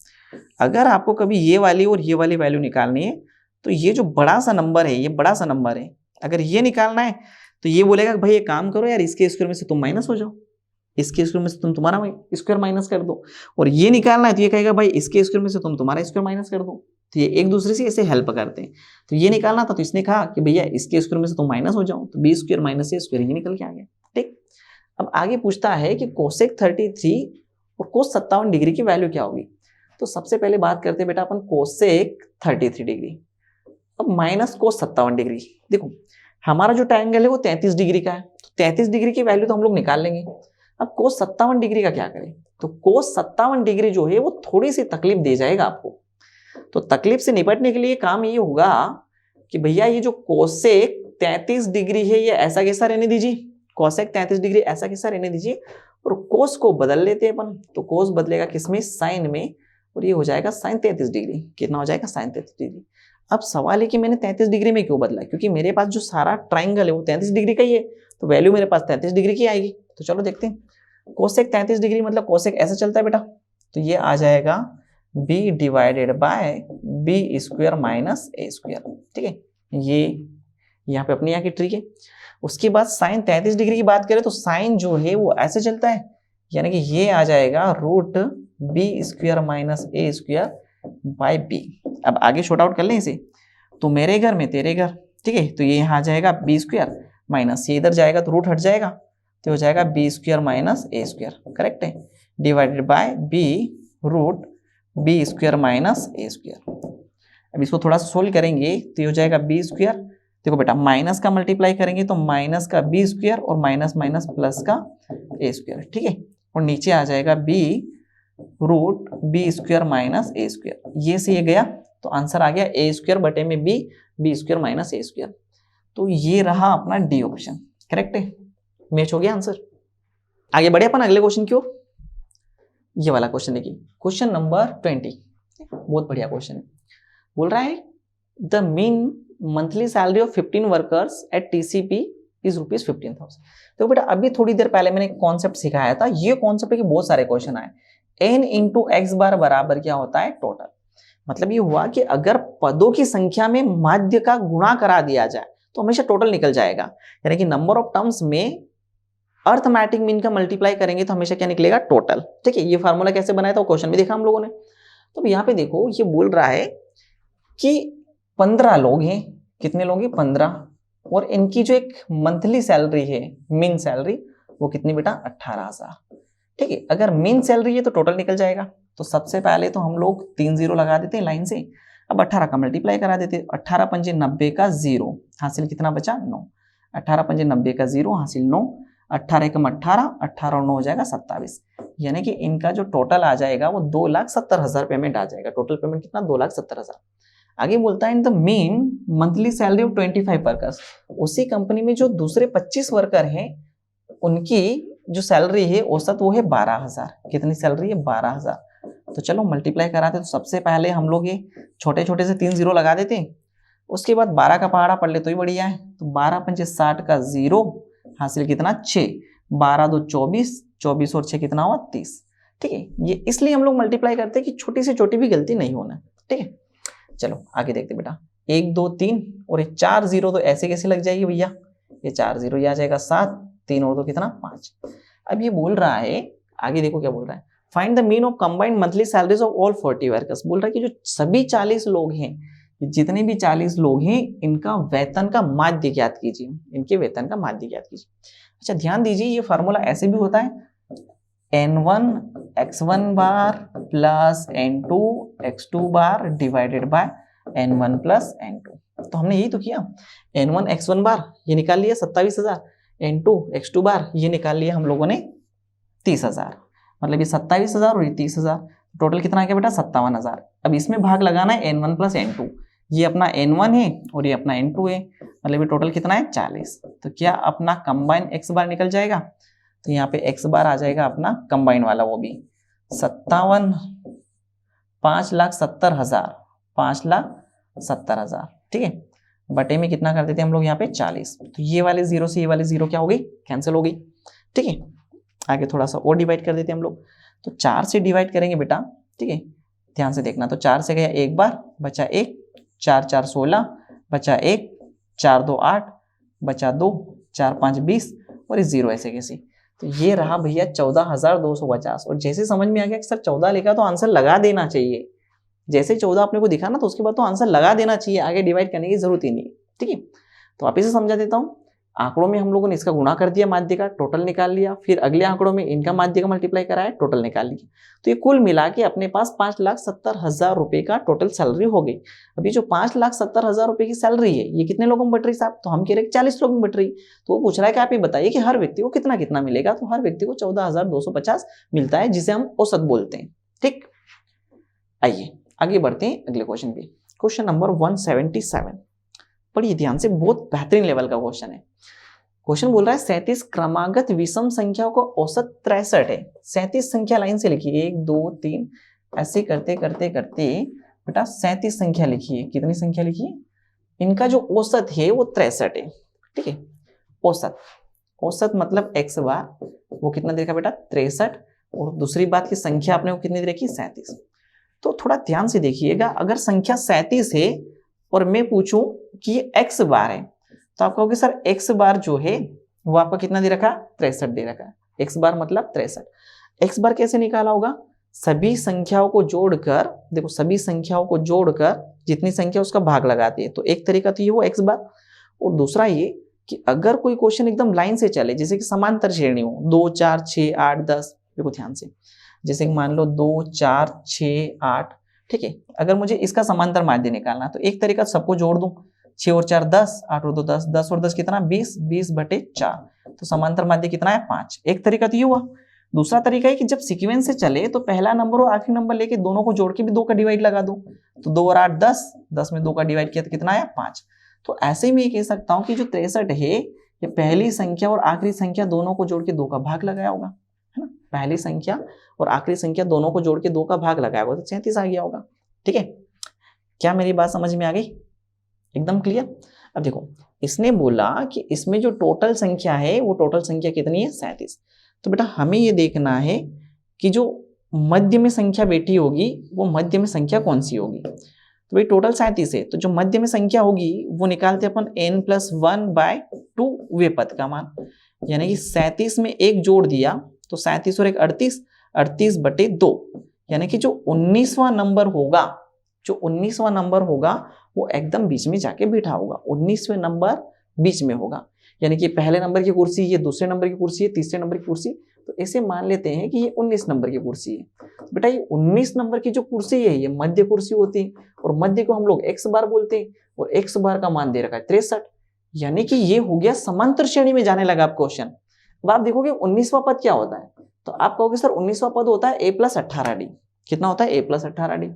अगर आपको कभी ये वाली और ये वाली वैल्यू निकालनी है तो ये जो बड़ा सा नंबर है, ये बड़ा सा नंबर है, अगर ये निकालना है तो ये बोलेगा भाई ये काम करो यार, इसके स्क्वायर में से तुम माइनस हो जाओ, इसके स्क्वायर में से तुम तुम्हारा स्क्वायर माइनस कर दो। और ये निकालना है तो ये कहेगा भाई इसके स्क्वायर में से तुम तुम्हारा स्क्वायर माइनस कर दो। तो ये एक दूसरे से ऐसे हेल्प करते हैं। तो ये निकालना था तो इसने कहा कि भैया इसके स्क्वायर में से तुम माइनस हो जाओ, तो बी स्क्वायर माइनस ए स्क्वायर ये निकल के आ गया। ठीक, अब आगे पूछता है कि कोसेक 33 और कोस 57 डिग्री की वैल्यू क्या होगी। तो सबसे पहले बात करते हैं बेटा अपन कोसेक 33 डिग्री, अब माइनस कोस 57 डिग्री। देखो हमारा जो ट्रायंगल है वो 33 डिग्री का है, तो 33 डिग्री की वैल्यू तो हम लोग निकाल लेंगे। अब कोस 57 डिग्री का क्या करें, तो कोस 57 डिग्री जो है वो थोड़ी सी तकलीफ दे जाएगा आपको। तो तकलीफ से निपटने के लिए काम ये होगा कि भैया ये जो कोसेक 33 डिग्री है ये ऐसा कैसा रहने दीजिए, कोसेक 33 डिग्री ऐसा कैसा रहने दीजिए, और कोस को बदल लेते हैं अपन। तो कोस बदलेगा किसमें, साइन में, और ये हो जाएगा साइन 33 डिग्री। कितना हो जाएगा, साइन 33 डिग्री। अब सवाल है कि मैंने 33 डिग्री में क्यों बदला, क्योंकि मेरे पास जो सारा ट्राइंगल है वो 33 डिग्री का ही है, तो वैल्यू मेरे पास 33 डिग्री की आएगी। तो चलो देखते हैं। कोसेक 33 डिग्री मतलब कोसेक ऐसा चलता है बेटा, तो ये आ जाएगा b divided by B square minus A square. ठीक है, ये यहाँ पे अपनी यहाँ की ट्रिक है। उसके बाद साइन 33 डिग्री की बात करें तो साइन जो है वो ऐसे चलता है, यानी कि ये आ जाएगा root B square minus A square by B. अब आगे शॉर्ट आउट कर लें इसे, तो मेरे घर में तेरे घर, ठीक है, तो ये यहाँ आ जाएगा बी स्क्वायर माइनस, ये इधर जाएगा तो रूट हट जाएगा, तो हो जाएगा बी स्क्वायर माइनस ए स्क्वायर, करेक्ट है, divided by B root B square minus A square. अब इसको थोड़ा सा सोल्व करेंगे तो ये हो जाएगा बी स्क्वायर, देखो बेटा माइनस का मल्टीप्लाई करेंगे तो माइनस का बी स्क्वायर और माइनस माइनस प्लस का ए स्क्वायर, ठीक है, और नीचे आ जाएगा b root B square minus ए स्क्वायर। ये से ये गया तो आंसर आ गया ए स्क्वायर बटे में बी स्क्वायर माइनस ए स्क्वायर। तो ये रहा अपना डी ऑप्शन, करेक्ट है, मैच हो गया आंसर। आगे बढ़े अपन अगले क्वेश्चन की ओर। ये वाला क्वेश्चन देखिए, क्वेश्चन नंबर 20, बहुत बढ़िया क्वेश्चन है। बोल रहा है the mean monthly salary of 15 workers at TCP is ₹15,000। तो बेटा अभी थोड़ी देर पहले मैंने एक कॉन्सेप्ट सिखाया था, ये कॉन्सेप्ट है कि बहुत सारे क्वेश्चन आए। n इंटू एक्स बार बराबर क्या होता है, टोटल। मतलब ये हुआ कि अगर पदों की संख्या में माध्य का गुणा करा दिया जाए तो हमेशा टोटल निकल जाएगा, यानी कि नंबर ऑफ टर्म्स में अर्थमेटिक मीन का मल्टीप्लाई करेंगे तो हमेशा क्या निकलेगा, टोटल। ठीक है, ये फार्मूला कैसे बनाया था वो क्वेश्चन भी देखा हम लोगों ने। तो यहाँ पे देखो ये बोल रहा है कि 15 लोग हैं, कितने लोग हैं, 15, और इनकी जो एक मंथली सैलरी है, मीन सैलरी, वो कितनी बेटा, 18,000। ठीक है, अगर मीन सैलरी है तो टोटल निकल जाएगा। तो सबसे पहले तो हम लोग 3 0 लगा देते हैं लाइन से, अब 18 का मल्टीप्लाई करा देते हैं। 18 पंजे 90 का 0 हासिल कितना बचा, 9। 18 पंजे 90 का 0 हासिल 9, 18 एकम 18, 18 और 9 हो जाएगा 27, यानी कि इनका जो टोटल आ जाएगा वो 2,70,000 पेमेंट आ जाएगा। टोटल पेमेंट कितना, 2,70,000। आगे बोलता है in the main monthly salary of 25 workers, उसी कंपनी में जो दूसरे 25 वर्कर हैं उनकी जो सैलरी है औसत वो है 12,000। कितनी सैलरी है, 12,000। तो चलो मल्टीप्लाई कराते, तो सबसे पहले हम लोग ये छोटे छोटे से 3 0 लगा देते हैं, उसके बाद 12 का पहाड़ा पढ़ ले तो ही बढ़िया है। तो 12 पंजे 60 का 0 हासिल कितना, 6, 12 2 24, 24 और 6 कितना हुआ, 30। ठीक है, ये इसलिए हम लोग मल्टीप्लाई करते हैं कि छोटी से छोटी भी गलती नहीं होना। ठीक है, चलो आगे देखते बेटा। 1 2 3 और ये 4 0 तो ऐसे कैसे लग जाएगी भैया, ये 4 0 ये आ जाएगा 7, 3 और 2 कितना, 5। अब ये बोल रहा है, आगे देखो क्या बोल रहा है, find the mean of combined monthly salaries of all 40 workers. बोल रहा है कि जो सभी 40 लोग हैं, जितने भी 40 लोग हैं, इनका वेतन का माध्य ज्ञात कीजिए, इनके वेतन का माध्य ज्ञात कीजिए। अच्छा ध्यान दीजिए, ये फार्मूला ऐसे भी होता है, n1 x1 bar plus n2 x2 bar divided by n1 plus n2। तो हमने यही तो किया, n1 x1 बार ये निकाल लिया 27,000, n2 x2 बार ये निकाल लिया हम लोगों ने 30,000, मतलब ये 27,000 और ये 30,000, टोटल कितना आ गया बेटा, 57,000। अब इसमें भाग लगाना है n1 प्लस n2, ये अपना n1 है और ये अपना n2 है, मतलब ये टोटल कितना है, 40। तो क्या अपना कंबाइन x बार निकल जाएगा, तो यहाँ पे x बार आ जाएगा अपना कंबाइन वाला, वो भी 57, 5,70,000, 5,70,000। ठीक है, बटे में कितना कर देते हैं हम लोग यहाँ पे 40। तो ये वाले 0 से ये वाले 0 क्या हो गई, कैंसिल हो गई। ठीक है, आगे थोड़ा सा और डिवाइड कर देते हैं हम लोग, तो 4 से डिवाइड करेंगे बेटा। ठीक है, ध्यान से देखना, तो 4 से गया एक बार, बचा 1, 4 4 16, बचा 1, 4 2 8, बचा 2, 4 5 20 और इस 0 ऐसे कैसे। तो ये रहा भैया 14,250। और जैसे समझ में आ गया कि सर 14 लिखा तो आंसर लगा देना चाहिए, जैसे 14 अपने को दिखा ना तो उसके बाद तो आंसर लगा देना चाहिए, आगे डिवाइड करने की जरूरत ही नहीं। ठीक है, तो वापिस से समझा देता हूँ। आंकड़ों में हम लोगों ने इसका गुणा कर दिया, माध्य का टोटल निकाल लिया, फिर अगले आंकड़ों में इनका माध्य का मल्टीप्लाई कराया, टोटल निकाल लिया। तो ये कुल मिला के अपने पास 5,70,000 रुपए का टोटल सैलरी हो गई। अभी जो 5,70,000 रुपए की सैलरी है ये कितने लोगों में बट रही साहब? तो हम कह रहे हैं 40 लोगों में बट रही। तो वो पूछ रहा है कि आप ये बताइए कि हर व्यक्ति को कितना कितना मिलेगा। तो हर व्यक्ति को 14,250 मिलता है, जिसे हम औसत बोलते हैं। ठीक, आइए आगे बढ़ते हैं अगले क्वेश्चन पे। क्वेश्चन नंबर 177, पढ़िए ध्यान से, बहुत बेहतरीन लेवल का क्वेश्चन है। क्वेश्चन बोल रहा है 37 क्रमागत विषम संख्याओं का औसत 63 है। 37 संख्या लाइन से लिखिए, 1 2 3 ऐसे करते करते करते बेटा 37 संख्या लिखिए। कितनी संख्या लिखिए? इनका जो औसत है वो 63 है। ठीक है, औसत, औसत मतलब x बार, वो कितना दे रखा बेटा? 63। और दूसरी बात की संख्या आपने वो कितनी दे रखी? 37। तो थोड़ा ध्यान से देखिएगा, अगर संख्या 37 है और मैं पूछूं कि ये x बार है, तो आप कहोगे सर x बार जो है वो आपका कितना दे रखा? 63 दे रखा। x बार मतलब 63। x बार कैसे निकाला होगा? सभी संख्याओं को जोड़कर, देखो सभी संख्याओं को जोड़कर जितनी संख्या उसका भाग लगाती है। तो एक तरीका तो ये हो x बार, और दूसरा ये कि अगर कोई क्वेश्चन एकदम लाइन से चले, जैसे कि समांतर श्रेणी हो, 2 4 6 8 10, देखो ध्यान से, जैसे कि मान लो 2 4 6 8, ठीक है, अगर मुझे इसका समांतर माध्य निकालना तो एक तरीका सबको जोड़ दूं, 6 और 4 10, 8 और 2 10, 10 और 10 कितना? 20, 20/4, तो समांतर माध्य कितना है? 5। एक तरीका तो ये हुआ। दूसरा तरीका है कि जब सीक्वेंस से चले तो पहला नंबर और आखिरी नंबर लेके दोनों को जोड़ के भी 2 का डिवाइड लगा दो, तो 2 और 8 10, 10 में 2 का डिवाइड किया तो कितना आया? 5। तो ऐसे में ये कह सकता हूं कि जो 63 है ये पहली संख्या और आखिरी संख्या दोनों को जोड़ के 2 का भाग लगाया होगा, है ना? पहली संख्या और आखिरी संख्या दोनों को जोड़ के 2 का भाग लगाया होगा, तो 37 आ गया होगा। ठीक है, क्या मेरी बात समझ में आ गई? एकदम क्लियर। अब देखो, इसने बोला कि इसमें जो टोटल संख्या है वो टोटल संख्या कितनी है? 37। तो बेटा हमें ये देखना है कि जो मध्य में संख्या बैठी होगी वो मध्य में संख्या कौन सी होगी। तो भाई टोटल 37 है, तो जो मध्य में संख्या होगी वो निकालते अपन n+1/2 वे पद का मान, यानी कि 37 में एक जोड़ दिया तो 37 और एक 38, 38/2, यानी कि जो 19वां नंबर होगा, जो 19वां नंबर होगा वो एकदम बीच में जाके बैठा होगा। 19वें नंबर बीच में होगा, यानी कि पहले नंबर की कुर्सी, ये दूसरे नंबर की कुर्सी है, तीसरे नंबर की कुर्सी, तो ऐसे मान लेते हैं कि ये 19 नंबर की कुर्सी है। तो बेटा ये 19 नंबर की जो कुर्सी है ये मध्य कुर्सी होती है, और मध्य को हम लोग x बार बोलते हैं, और x बार का मान दे रखा है 63, यानी कि ये हो गया समांतर श्रेणी में जाने लगा आप क्वेश्चन। अब आप देखोगे 19वां पद क्या होता है, तो आप कहोगे सर 19वां पद होता है a+18d। कितना होता है? a+18d।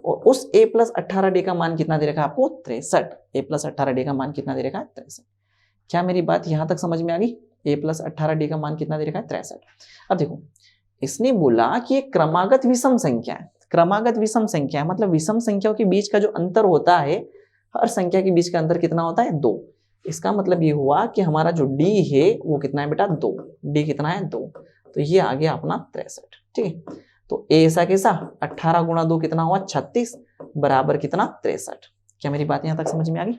और उस a+18d का मान कितना दे रखा है आपको? 63। a+18d का मान कितना दे रखा है? 63। क्या मेरी बात यहां तक समझ में आ गई? a+18d का मान कितना दे रखा है? 63। अब देखो, इसने बोला कि एक क्रमागत विषम संख्या है। क्रमागत विषम संख्या है मतलब विषम संख्याओं के बीच का जो अंतर होता है, हर संख्या के बीच का अंतर कितना होता है? 2। इसका मतलब ये हुआ कि हमारा जो d है वो कितना है बेटा? 2। d कितना है? 2। तो ये आ गया अपना 63। ठीक है, तो a ऐसा कैसा? 18 गुणा 2 कितना हुआ? 36 बराबर कितना? 63। क्या मेरी बात यहां तक समझ में आ गई?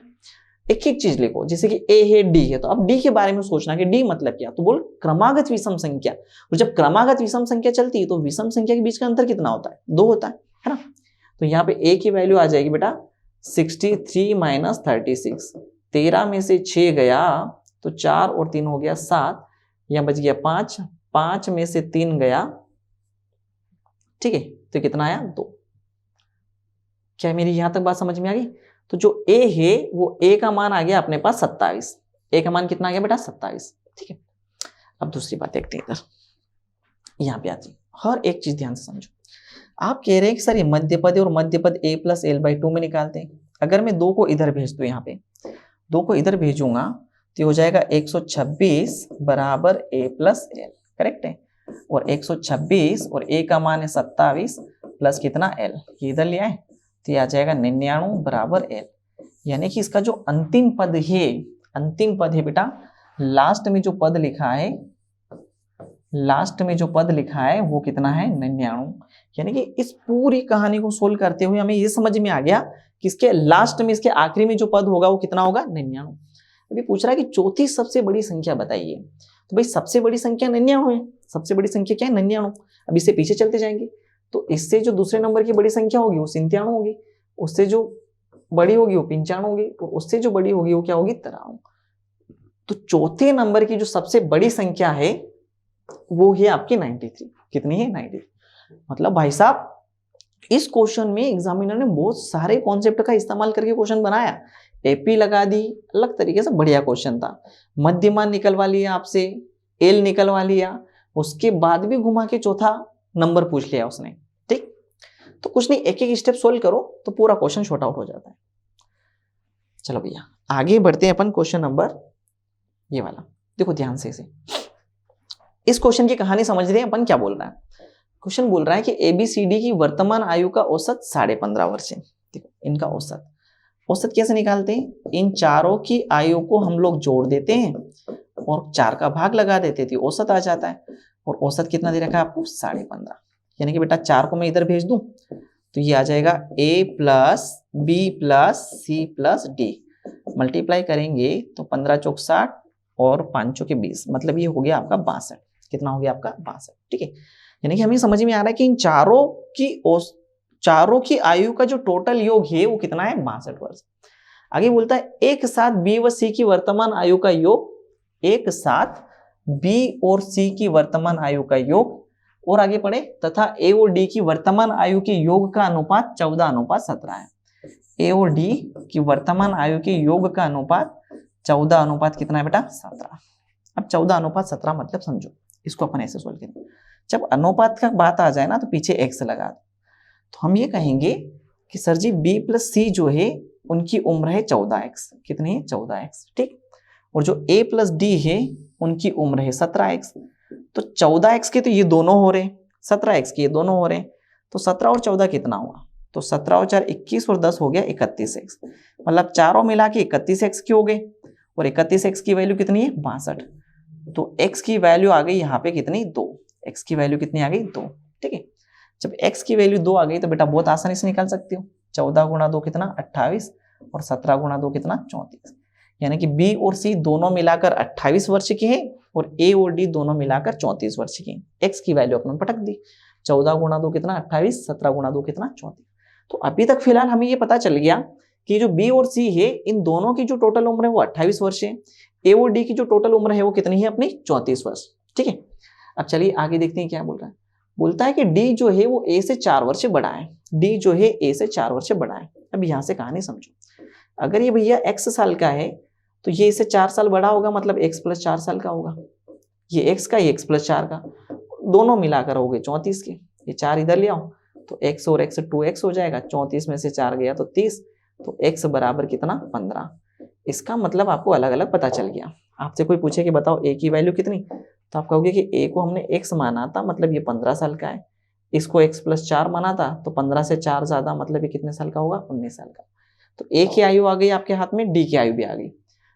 एक एक चीज लिखो, जैसे कि a है, d है, तो अब d के बारे में सोचना कि d मतलब क्या, तो बोल क्रमागत विषम संख्या। और जब क्रमागत विषम संख्या चलती है तो विषम संख्या के बीच का अंतर कितना होता है? 2 होता है ना? तो यहाँ पे a की वैल्यू आ जाएगी बेटा 63 - 36। 13 में से 6 गया तो 4 और 3 हो गया 7, यहाँ बच गया 5, 5 में से 3 गया, ठीक है, तो कितना आया? 2। क्या मेरी यहां तक बात समझ में आ गई? तो जो a है वो a का मान आ गया अपने पास 27। a का मान कितना आ गया बेटा? 27। ठीक है, अब दूसरी बात देखते हैं इधर, यहाँ पे आती है, हर एक चीज ध्यान से समझो। आप कह रहे हैं कि सर ये मध्य पद है और मध्य पद a+l/2 में निकालते हैं। अगर मैं 2 को इधर भेज दूं, यहाँ पे 2 को इधर भेजूंगा तो हो जाएगा 126 बराबर a+l, करेक्ट है। और 126 और a का मान है 27 प्लस कितना? l, ये इधर ले आए तो ये आ जाएगा 99 बराबर l, यानी कि इसका जो अंतिम पद है, अंतिम पद है बेटा, लास्ट में जो पद लिखा है, लास्ट में जो पद लिखा है वो कितना है? 99। यानी कि इस पूरी कहानी को सोल्व करते हुए हमें ये समझ में आ गया कि इसके लास्ट में, इसके आखिरी में जो पद होगा वो कितना होगा? 99। अभी पूछ रहा है कि चौथी सबसे बड़ी संख्या बताइए, तो भाई सबसे बड़ी संख्या 99 है। सबसे बड़ी संख्या क्या है? 99। अब इससे पीछे चलते जाएंगे तो इससे जो दूसरे नंबर की बड़ी संख्या होगी वो 97 होगी, उससे जो बड़ी होगी वो 95 होगी, और उससे जो बड़ी होगी वो क्या होगी? 93। तो चौथे नंबर की जो सबसे बड़ी संख्या है वो है आपकी 93। कितनी है? 93। मतलब भाई साहब इस क्वेश्चन में एग्जामिनर ने बहुत सारे कॉन्सेप्ट का इस्तेमाल करके क्वेश्चन बनाया, एपी लगा दी, अलग तरीके से बढ़िया क्वेश्चन था। मध्यमान निकलवा लिया आपसे, एल निकलवा लिया, उसके बाद भी घुमा के चौथा नंबर पूछ लिया उसने। ठीक, तो कुछ नहीं, एक एक स्टेप सोल्व करो तो पूरा क्वेश्चन शॉर्ट आउट हो जाता है। चलो भैया आगे बढ़ते हैं अपन क्वेश्चन नंबर ये वाला, देखो ध्यान से इसे। इस क्वेश्चन की कहानी समझ रहे हैं अपन क्या बोल रहा है। क्वेश्चन बोल रहा है कि एबीसीडी की वर्तमान आयु का औसत 15.5 वर्ष है। देखो इनका औसत कैसे निकालते हैं? इन चारों की आयु को हम लोग जोड़ देते हैं और 4 का भाग लगा देते थे, औसत आ जाता है। और औसत कितना दे रखा है आपको? 15.5। यानी कि बेटा 4 को मैं इधर भेज दूं तो ये आ जाएगा a plus B plus C plus D, multiply करेंगे तो 15 चौक 60 और 5 चौके 20, मतलब ये हो गया आपका 62। कितना हो गया आपका? 62। ठीक है, यानी कि हमें समझ में आ रहा है कि इन चारों की आयु का जो टोटल योग है वो कितना है? 62 वर्ष। आगे बोलता है एक साथ बी व सी की वर्तमान आयु का योग, एक साथ बी और सी की वर्तमान आयु का योग, और आगे पढ़े तथा ए और डी की वर्तमान आयु के योग का अनुपात 14:17 है। ए और डी की वर्तमान आयु के योग का अनुपात 14 कितना है बेटा? 17। अब 14:17 मतलब समझो, इसको अपन ऐसे सोल्व करेंगे। जब अनुपात का बात आ जाए ना तो पीछे x लगा दो, तो हम ये कहेंगे कि सर जी b प्लस सी जो है उनकी उम्र है 14x। कितनी है? 14x। ठीक, और जो a प्लस डी है उनकी उम्र है 17x। तो 14x के तो ये दोनों हो रहे, 17x के ये दोनों हो रहे, तो 17 और 14 कितना हुआ? तो 17 और 4 21 और 10 हो गया 31x। मतलब चारों मिला के 31x की हो गए, और 31x की वैल्यू कितनी है? 62। तो x की वैल्यू आ गई यहाँ पे कितनी? 2। x की वैल्यू कितनी आ गई? 2। ठीक है, जब x की वैल्यू 2 आ गई तो बेटा बहुत आसानी से निकाल सकते हो। 14 गुणा 2 कितना? 28, और 17 गुणा 2 कितना? 34। यानी कि b और c दोनों मिलाकर 28 वर्ष के हैं और a और d दोनों मिलाकर 34 वर्ष के हैं। x की वैल्यू अपने पटक दी, 14 गुणा 2 कितना? 28, 17 गुणा 2 कितना? 34। तो अभी तक फिलहाल हमें ये पता चल गया कि जो b और c है इन दोनों की जो टोटल उम्र है वो 28 वर्ष है, a और d की जो टोटल उम्र है वो कितनी है अपनी? 34 वर्ष। ठीक है, अब चलिए आगे देखते हैं क्या बोल रहा है। बोलता है कि d जो है वो a से 4 वर्ष बड़ा है। d जो है a से 4 वर्ष बड़ा है। अब यहां से कहानी समझो, अगर ये भैया x साल का है तो ये इससे 4 साल बड़ा होगा, मतलब x प्लस 4 साल का होगा। ये x का, ये x प्लस 4 का, दोनों मिलाकर हो गए 34 के। ये 4 इधर ले आओ तो x और x 2x हो जाएगा, 34 में से 4 गया तो 30, तो x बराबर कितना? 15। इसका मतलब आपको अलग अलग पता चल गया। आपसे कोई पूछे कि बताओ a की वैल्यू कितनी, तो आप कहोगे कि a को हमने x माना था, मतलब ये 15 साल का है। इसको x प्लस 4 माना था तो 15 से 4 ज्यादा, मतलब ये कितने साल का होगा? 19 साल का। तो a की आयु आ गई आपके हाथ में, d की आयु भी आ गई।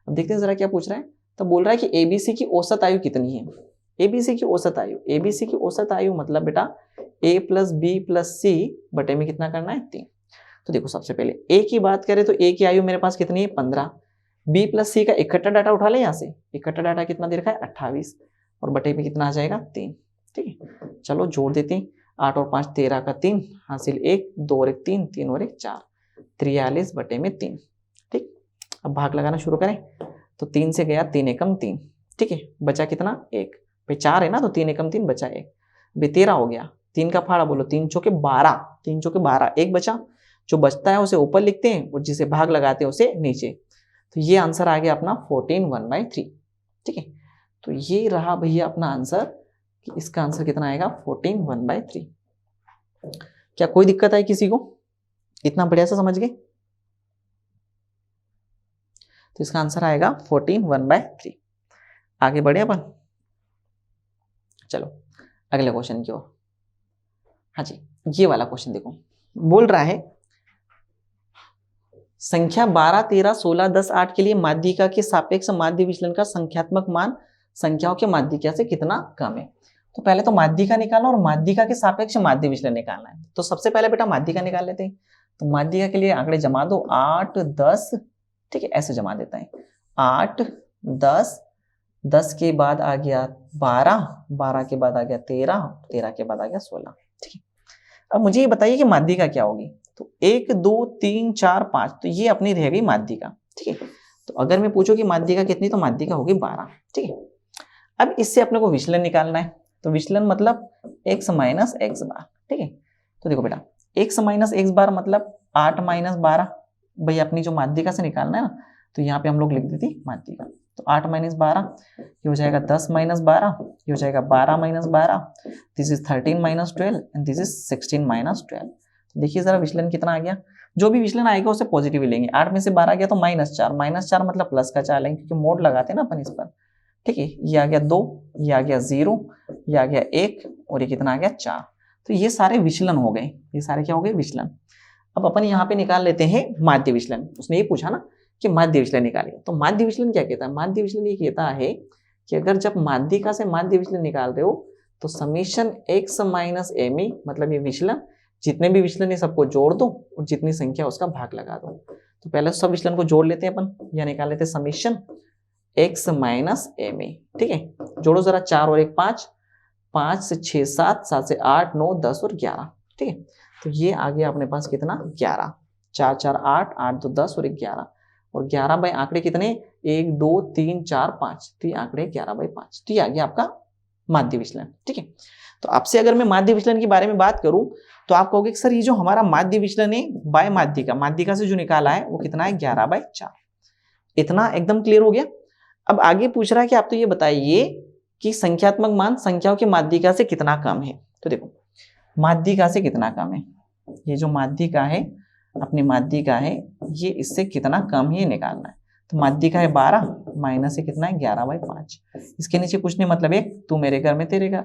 अब देखते हैं जरा क्या पूछ रहा है। तो बोल रहा है कि एबीसी की औसत आयु कितनी है? एबीसी की औसत आयु, एबीसी की औसत आयु मतलब बेटा a प्लस बी प्लस सी बटे में कितना करना है? 3। तो देखो सबसे पहले a की बात करें तो a की आयु मेरे पास कितनी है? 15। b प्लस सी का इकट्ठा डाटा उठा ले, यहाँ से इकट्ठा डाटा कितना दे रखा है? 28, और बटे में कितना आ जाएगा? 3। ठीक है, चलो जोड़ देते हैं। 8 और 5 13 का 3 हासिल 1, 2 और 1 3, 3 और 1 4, 43 बटे में 3। ठीक, अब भाग लगाना शुरू करें तो 3 से गया 3 एकम 3। ठीक है, बचा कितना? 1। भाई 4 है ना तो 3 एकम 3 बचा 1, भाई 13 हो गया। 3 का फाड़ा बोलो, 3 चौके 12, 3 चौके 12, 1 बचा। जो बचता है उसे ऊपर लिखते हैं और जिसे भाग लगाते हैं उसे नीचे। तो ये आंसर आ गया अपना 14 1/3। ठीक है, तो ये रहा भैया अपना आंसर कि इसका आंसर कितना आएगा? 14 1/3। क्या कोई दिक्कत है किसी को? इतना बढ़िया से समझ गए? तो इसका आंसर आएगा 14 1/3। आगे बढ़े अपन, चलो अगले क्वेश्चन की ओर। हाँ जी, ये वाला क्वेश्चन देखो, बोल रहा है संख्या 12 13 16 10 8 के लिए माध्यिका के सापेक्ष माध्य विचलन का संख्यात्मक मान संख्याओं के माध्यिका से कितना कम है। तो पहले तो माध्यिका निकालना और माध्यिका के सापेक्ष माध्य विचलन निकालना है। तो सबसे पहले बेटा माध्यिका निकाल लेते हैं। तो माध्यिका के लिए आंकड़े जमा दो, 8 10, ठीक है ऐसे जमा देता है। 8 10, 10 के बाद आ गया 12, 12 के बाद आ गया 13, 13 के बाद आ गया 16। ठीक है, अब मुझे ये बताइए कि माध्यिका क्या होगी। तो 1 2 3 4 5, तो ये अपनी रह गई माध्यिका। ठीक है, तो अगर मैं पूछूं कि माध्यिका कितनी, तो माध्यिका होगी 12। ठीक है, अब इससे अपने को विचलन निकालना है। तो विचलन मतलब x माइनस एक्स बार। ठीक है, तो देखो बेटा x माइनस एक्स बार मतलब 8 माइनस 12। भाई अपनी जो माध्यिका से निकालना है ना, तो यहाँ पे हम लोग लिख देते माध्यिका। तो 8 माइनस 12 ये हो जाएगा 10 माइनस 12, ये हो जाएगा 12 minus 12, this is 13 minus 12 and this is 16 minus 12। देखिए जरा विचलन कितना आ गया। जो भी विचलन आएगा उसे पॉजिटिव लेंगे। 8 में से 12 गया तो -4, -4 मतलब प्लस का 4 लेंगे क्योंकि मोड लगाते हैं ना अपन इस पर। ठीक है, ये आ गया 2, ये आ गया 0, ये आ गया 1 और ये कितना आ गया 4। तो ये सारे विचलन हो गए, ये सारे क्या हो गए विचलन। अब अपन यहाँ पे निकाल लेते हैं माध्य विचलन। उसने ये पूछा ना कि माध्य विचलन निकालिए, तो माध्य विचलन क्या कहता है? माध्य विचलन ये कहता है कि अगर जब माध्यिका से माध्य विचलन निकाल रहे हो तो summation x minus M E, मतलब ये विचलन, जितने भी विचलन है सबको जोड़ दो और जितनी संख्या उसका भाग लगा दो। तो पहले सब विचलन को जोड़ लेते हैं अपन, या निकाल लेते हैं summation x minus M E. ठीक है, जोड़ो जरा, 4 और 1 5, 5 से 6 7, 7 से 8 9 10 और 11। ठीक है, तो ये आ गया अपने पास कितना 11, 4 4 8, 8 2 10 और 11, और 11 बाई आंकड़े कितने 1 2 3 4 5, तो ये आंकड़े 11 बाई 5। तो ये आ गया आपका माध्य विचलन। ठीक है, तो आपसे अगर मैं माध्य विचलन के बारे में बात करूं तो आप कहोगे सर ये जो हमारा माध्य विचलन है बाय माध्यिका, माध्यिका से जो निकाला है वो कितना है 11 बाई 4। इतना एकदम क्लियर हो गया। अब आगे पूछ रहा है कि आप तो ये बताइए कि संख्यात्मक मान संख्याओं की माध्यिका से कितना कम है। तो देखो माध्यिका से कितना कम है, ये जो माध्यिका है अपनी माध्यिका है ये इससे कितना कम ही निकालना है। तो माध्यिका है 12, माइनस से कितना है 11 बाई 5। इसके नीचे कुछ नहीं, मतलब एक तू मेरे घर में तेरे घर,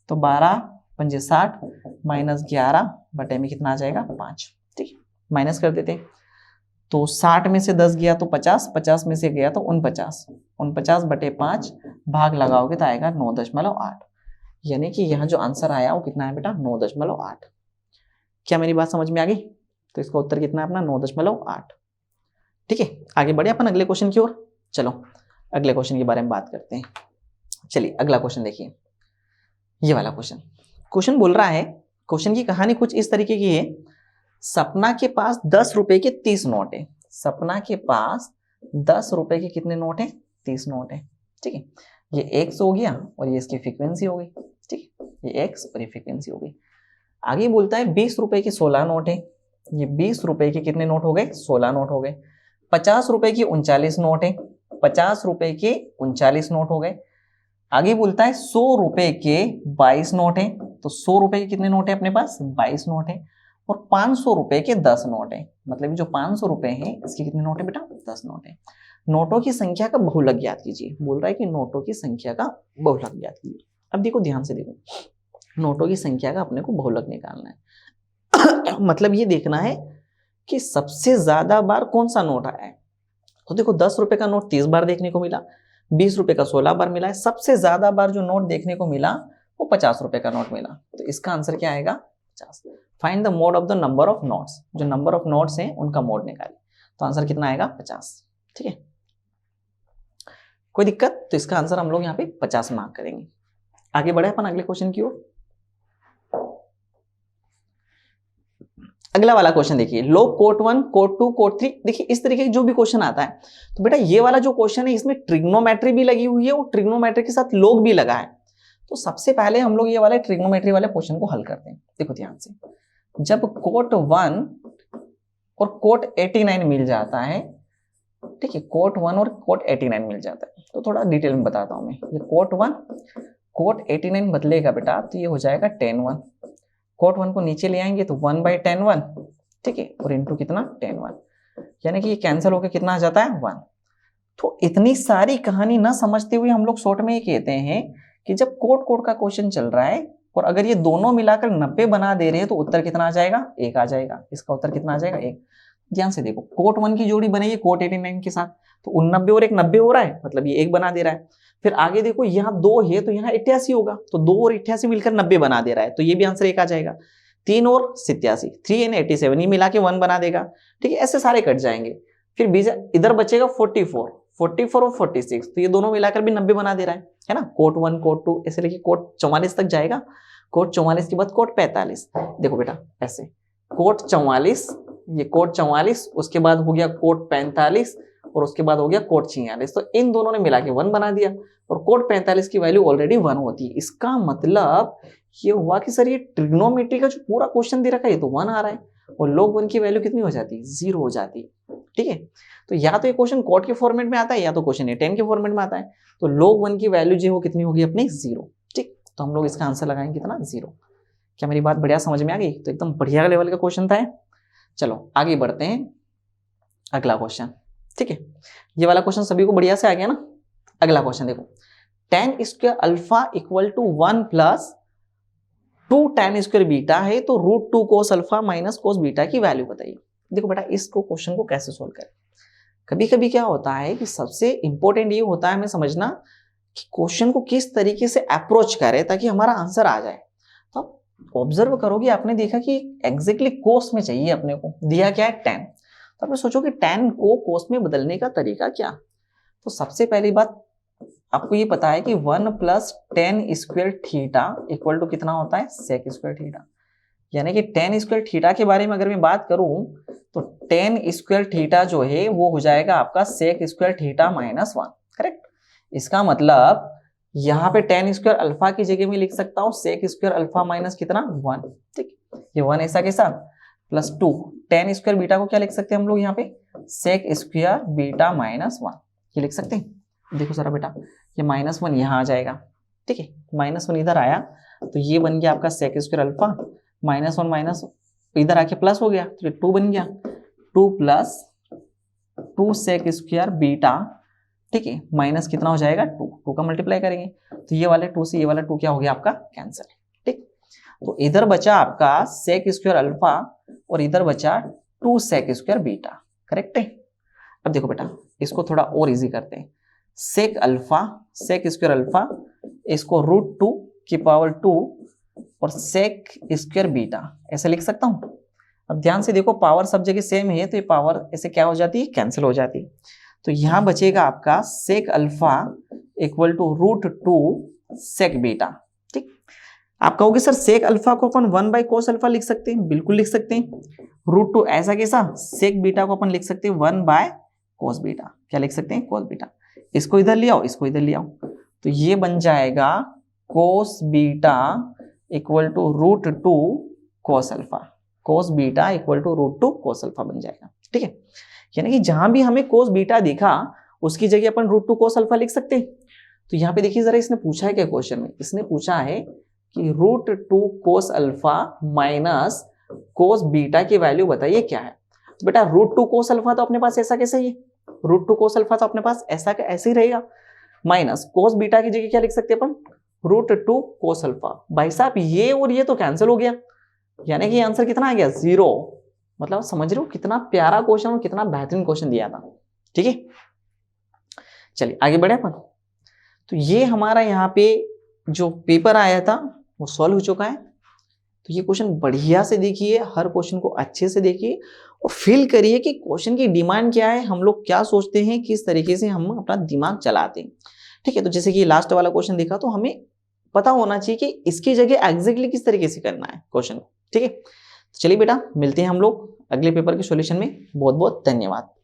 तो 12 पंजे 60 माइनस 11 बटे में कितना आ जाएगा 5। ठीक है, माइनस कर देते हैं। तो 60 में से 10 गया तो 50, 50 में से गया तो 49, 49 बटे 5 भाग लगाओगे तो आएगा 9.8। यानी कि यहाँ जो आंसर आया वो कितना है बेटा 9.8। क्या मेरी बात समझ में आ गई? तो इसका उत्तर कितना है अपना 9.8। ठीक है, आगे बढ़े अपन अगले क्वेश्चन की ओर। चलो अगले क्वेश्चन के बारे में बात करते हैं। चलिए अगला क्वेश्चन देखिए, ये वाला क्वेश्चन बोल रहा है, क्वेश्चन की कहानी कुछ इस तरीके की है। सपना के पास 10 रुपए के 30 नोट है। सपना के पास 10 रुपए के कितने नोट है? 30 नोट है। ठीक है, ये x हो गया और ये इसकी फ्रीक्वेंसी हो गई। ठीक है, ये x और ये फ्रीक्वेंसी हो गई। आगे बोलता है 20 रुपए के 16 नोट है। ये 20 रुपए के कितने नोट हो गए? 16 नोट हो गए। 50 रुपए की 39 नोट है। 50 रुपए के 39 नोट हो गए। आगे बोलता है 100 रुपए के 22 नोट है। तो 100 रुपए के कितने नोट है अपने पास? 22 नोट है। और 500 रुपए के 10 नोट है। मतलब जो 500 रुपए है इसके कितने नोट है बेटा? 10 नोट है। नोटों की संख्या का बहुलक ज्ञात कीजिए। बोल रहा है कि नोटों की संख्या का बहुलक ज्ञात कीजिए। अब देखो ध्यान से देखो, नोटों की संख्या का अपने को बहुलक निकालना है। मतलब ये देखना है कि सबसे ज्यादा बार कौन सा नोट आया है। तो देखो 10 रुपए का नोट 30 बार देखने को मिला, 20 रुपए का 16 बार मिला है। सबसे ज्यादा बार जो नोट देखने को मिला वो 50 रुपए का नोट मिला। तो इसका आंसर क्या आएगा? 50। Find the mode of the number of notes. जो नंबर ऑफ नोट्स हैं उनका मोड निकालिए। तो आंसर कितना आएगा? 50। ठीक है, कोई दिक्कत? तो इसका आंसर हम लोग यहाँ पे 50 मार्क करेंगे। आगे बढ़े अपन अगले क्वेश्चन की ओर। अगला वाला क्वेश्चन देखिए, लोग कोट 1 कोट 2 कोट 3। देखिए इस तरीके का जो भी क्वेश्चन आता है तो बेटा ये वाला जो क्वेश्चन है इसमें ट्रिग्नोमेट्री भी लगी हुई है और ट्रिग्नोमेट्री के साथ लोग भी लगा है। तो सबसे पहले हम लोग ये वाले ट्रिग्नोमेट्री वाले क्वेश्चन को हल करते हैं। देखो ध्यान से, जब कोट 1 और कोट 89 मिल जाता है, ठीक है, कोट 1 और कोट 89 मिल जाता है, तो थोड़ा डिटेल में बताता हूं मैं। ये कोट 1 कोट 89 बदलेगा बेटा तो ये हो जाएगा 10 1। कोट 1 को नीचे ले आएंगे तो 1 बाई 10 1। ठीक है, और इंटू कितना 10 1, यानी कि ये कैंसिल होकर कितना आ जाता है 1। तो इतनी सारी कहानी ना समझते हुए हम लोग शॉर्ट में ये कहते हैं कि जब कोट कोट का क्वेश्चन चल रहा है और अगर ये दोनों मिलाकर 90 बना दे रहे हैं तो उत्तर कितना आ जाएगा? 1 आ जाएगा। इसका उत्तर कितना आ जाएगा? 1। ध्यान से देखो, कोट 1 की जोड़ी बनेगी कोट 89 के साथ, तो 89 और 1 90 हो रहा है, मतलब ये 1 बना दे रहा है। फिर आगे देखो यहाँ 2 है तो यहाँ 88 होगा, तो 2 और 88 मिलकर 90 बना दे रहा है, तो ये भी आंसर 1 आ जाएगा। 3 और 87, 3 एंड 87 ये मिला के 1 बना देगा। ठीक है, ऐसे सारे कट जाएंगे। फिर बीच इधर बचेगा 44, 44 और 46, तो ये दोनों मिलाकर भी 90 बना दे रहा है ना। कोट 1 कोट 2 ऐसे लेके कोट 44 तक जाएगा। कोट 44 के बाद कोट 45। देखो बेटा ऐसे कोट 44, ये कोट 44, उसके बाद हो गया कोट 45, और उसके बाद हो गया कोट 46, तो इन दोनों ने मिला के 1 बना दिया और कोट 45 की वैल्यू ऑलरेडी 1 होती है। इसका मतलब ये हुआ कि सर ये ट्रिग्नोमेट्री का जो पूरा क्वेश्चन दे रखा है ये तो 1 आ रहा है और log 1 की वैल्यू कितनी हो जाती है, 0 हो जाती है। ठीक है, तो या तो ये क्वेश्चन कोट के फॉर्मेट में आता है या तो क्वेश्चन ये 10 के फॉर्मेट में आता है, तो log 1 की वैल्यू जो वो कितनी होगी अपनी 0। ठीक, तो हम लोग इसका आंसर लगाएंगे कितना, 0। क्या मेरी बात बढ़िया समझ में आ गई? तो एकदम बढ़िया लेवल का क्वेश्चन था। चलो आगे बढ़ते हैं, अगला क्वेश्चन। ठीक है, ये वाला क्वेश्चन सभी को बढ़िया से आ गया ना। अगला क्वेश्चन देखो, tan square alpha equal to 1 plus 2 tan square beta है, तो √2 cos alpha minus cos beta की वैल्यू बताइए। देखो बेटा, इसको क्वेश्चन को कैसे सोल्व करें। कभी कभी क्या होता है कि सबसे इंपॉर्टेंट ये होता है हमें समझना कि क्वेश्चन को किस तरीके से अप्रोच करें ताकि हमारा आंसर आ जाए। तो आप ऑब्जर्व करोगे, आपने देखा कि एग्जैक्टली कोस में चाहिए अपने को, दिया क्या है tan, तो आपने सोचो कि tan को कोस में बदलने का तरीका क्या। तो सबसे पहली बात आपको ये पता है कि 1 plus tan square theta equal to कितना होता है, sec स्क्वायर थीटा। यानी कि tan स्क्वायर थीटा के बारे में अगर मैं बात करूं तो tan स्क्वायर थीटा जो है वो हो जाएगा आपका sec square theta minus 1। Correct, इसका मतलब यहाँ पे tan स्क्वायर अल्फा की जगह में लिख सकता हूँ sec स्क्वायर अल्फा माइनस कितना, 1। ठीक, ये 1 ऐसा कैसा प्लस 2 tan स्क्वायर बीटा को क्या लिख सकते हैं हम लोग यहाँ पे, sec स्क्वायर बीटा माइनस 1, ये लिख सकते हैं। देखो जरा बेटा, ये -1 यहाँ आ जाएगा। ठीक है, -1 इधर आया तो ये बन गया आपका sec स्क्वायर अल्फा, -1 माइनस इधर आके प्लस हो गया तो 2 बन गया, 2 प्लस 2 sec स्क्वायर बीटा। ठीक है, माइनस कितना हो जाएगा, 2 का मल्टीप्लाई करेंगे तो ये वाले 2 से ये वाला 2 क्या हो गया आपका, कैंसिल। ठीक, तो इधर बचा आपका sec स्क्वायर अल्फा और इधर बचा 2 sec स्क्वायर बीटा। करेक्ट है। अब देखो बेटा, इसको थोड़ा और इजी करते हैं, sec alpha, sec square alpha, इसको √2 की पावर 2 और sec स्क्वायर बीटा ऐसे लिख सकता हूं। अब ध्यान से देखो, पावर सब जगह सेम है तो ये पावर ऐसे क्या हो जाती है, कैंसिल हो जाती है। तो यहां बचेगा आपका sec alpha equal to √2 sec beta. ठीक, आप कहोगे सर sec अल्फा को अपन 1/cos अल्फा लिख सकते हैं, बिल्कुल लिख सकते हैं। √2 ऐसा कैसा, sec बीटा को अपन लिख सकते हैं 1/cos बीटा, क्या लिख सकते हैं, cos बीटा। इसको इधर ले आओ, इसको इधर ले आओ, तो ये बन जाएगा cos beta equal to √2 cos alpha, cos beta equal to √2 cos alpha बन जाएगा। ठीक है, यानी कि जहां भी हमें cos बीटा दिखा उसकी जगह अपन √2 cos अल्फा लिख सकते हैं। तो यहाँ पे देखिए जरा, इसने पूछा है क्या क्वेश्चन में, इसने पूछा है कि √2 cos alpha minus cos beta की वैल्यू बताइए क्या है। तो बेटा √2 cos अल्फा तो अपने पास ऐसा कैसे ही है, √2 cos अल्फा तो अपने पास ऐसा का ऐसे ही रहेगा, माइनस cos बीटा की जगह क्या लिख सकते हैं अपन, √2 cos अल्फा। भाई साहब ये और ये तो कैंसिल हो गया, यानी कि आंसर कितना आ गया, 0। मतलब समझ रहे हो कितना प्यारा क्वेश्चन और कितना बेहतरीन क्वेश्चन दिया था। ठीक है, चलिए आगे बढ़े अपन। तो ये हमारा यहाँ पे जो पेपर आया था वो सॉल्व हो चुका है। तो ये क्वेश्चन बढ़िया से देखिए, हर क्वेश्चन को अच्छे से देखिए और फील करिए कि क्वेश्चन की डिमांड क्या है, हम लोग क्या सोचते हैं, किस तरीके से हम अपना दिमाग चलाते हैं। ठीक है, तो जैसे कि लास्ट वाला क्वेश्चन देखा तो हमें पता होना चाहिए कि इसकी जगह एग्जैक्टली किस तरीके से करना है क्वेश्चन को। ठीक है, तो चलिए बेटा, मिलते हैं हम लोग अगले पेपर के सॉल्यूशन में। बहुत बहुत धन्यवाद।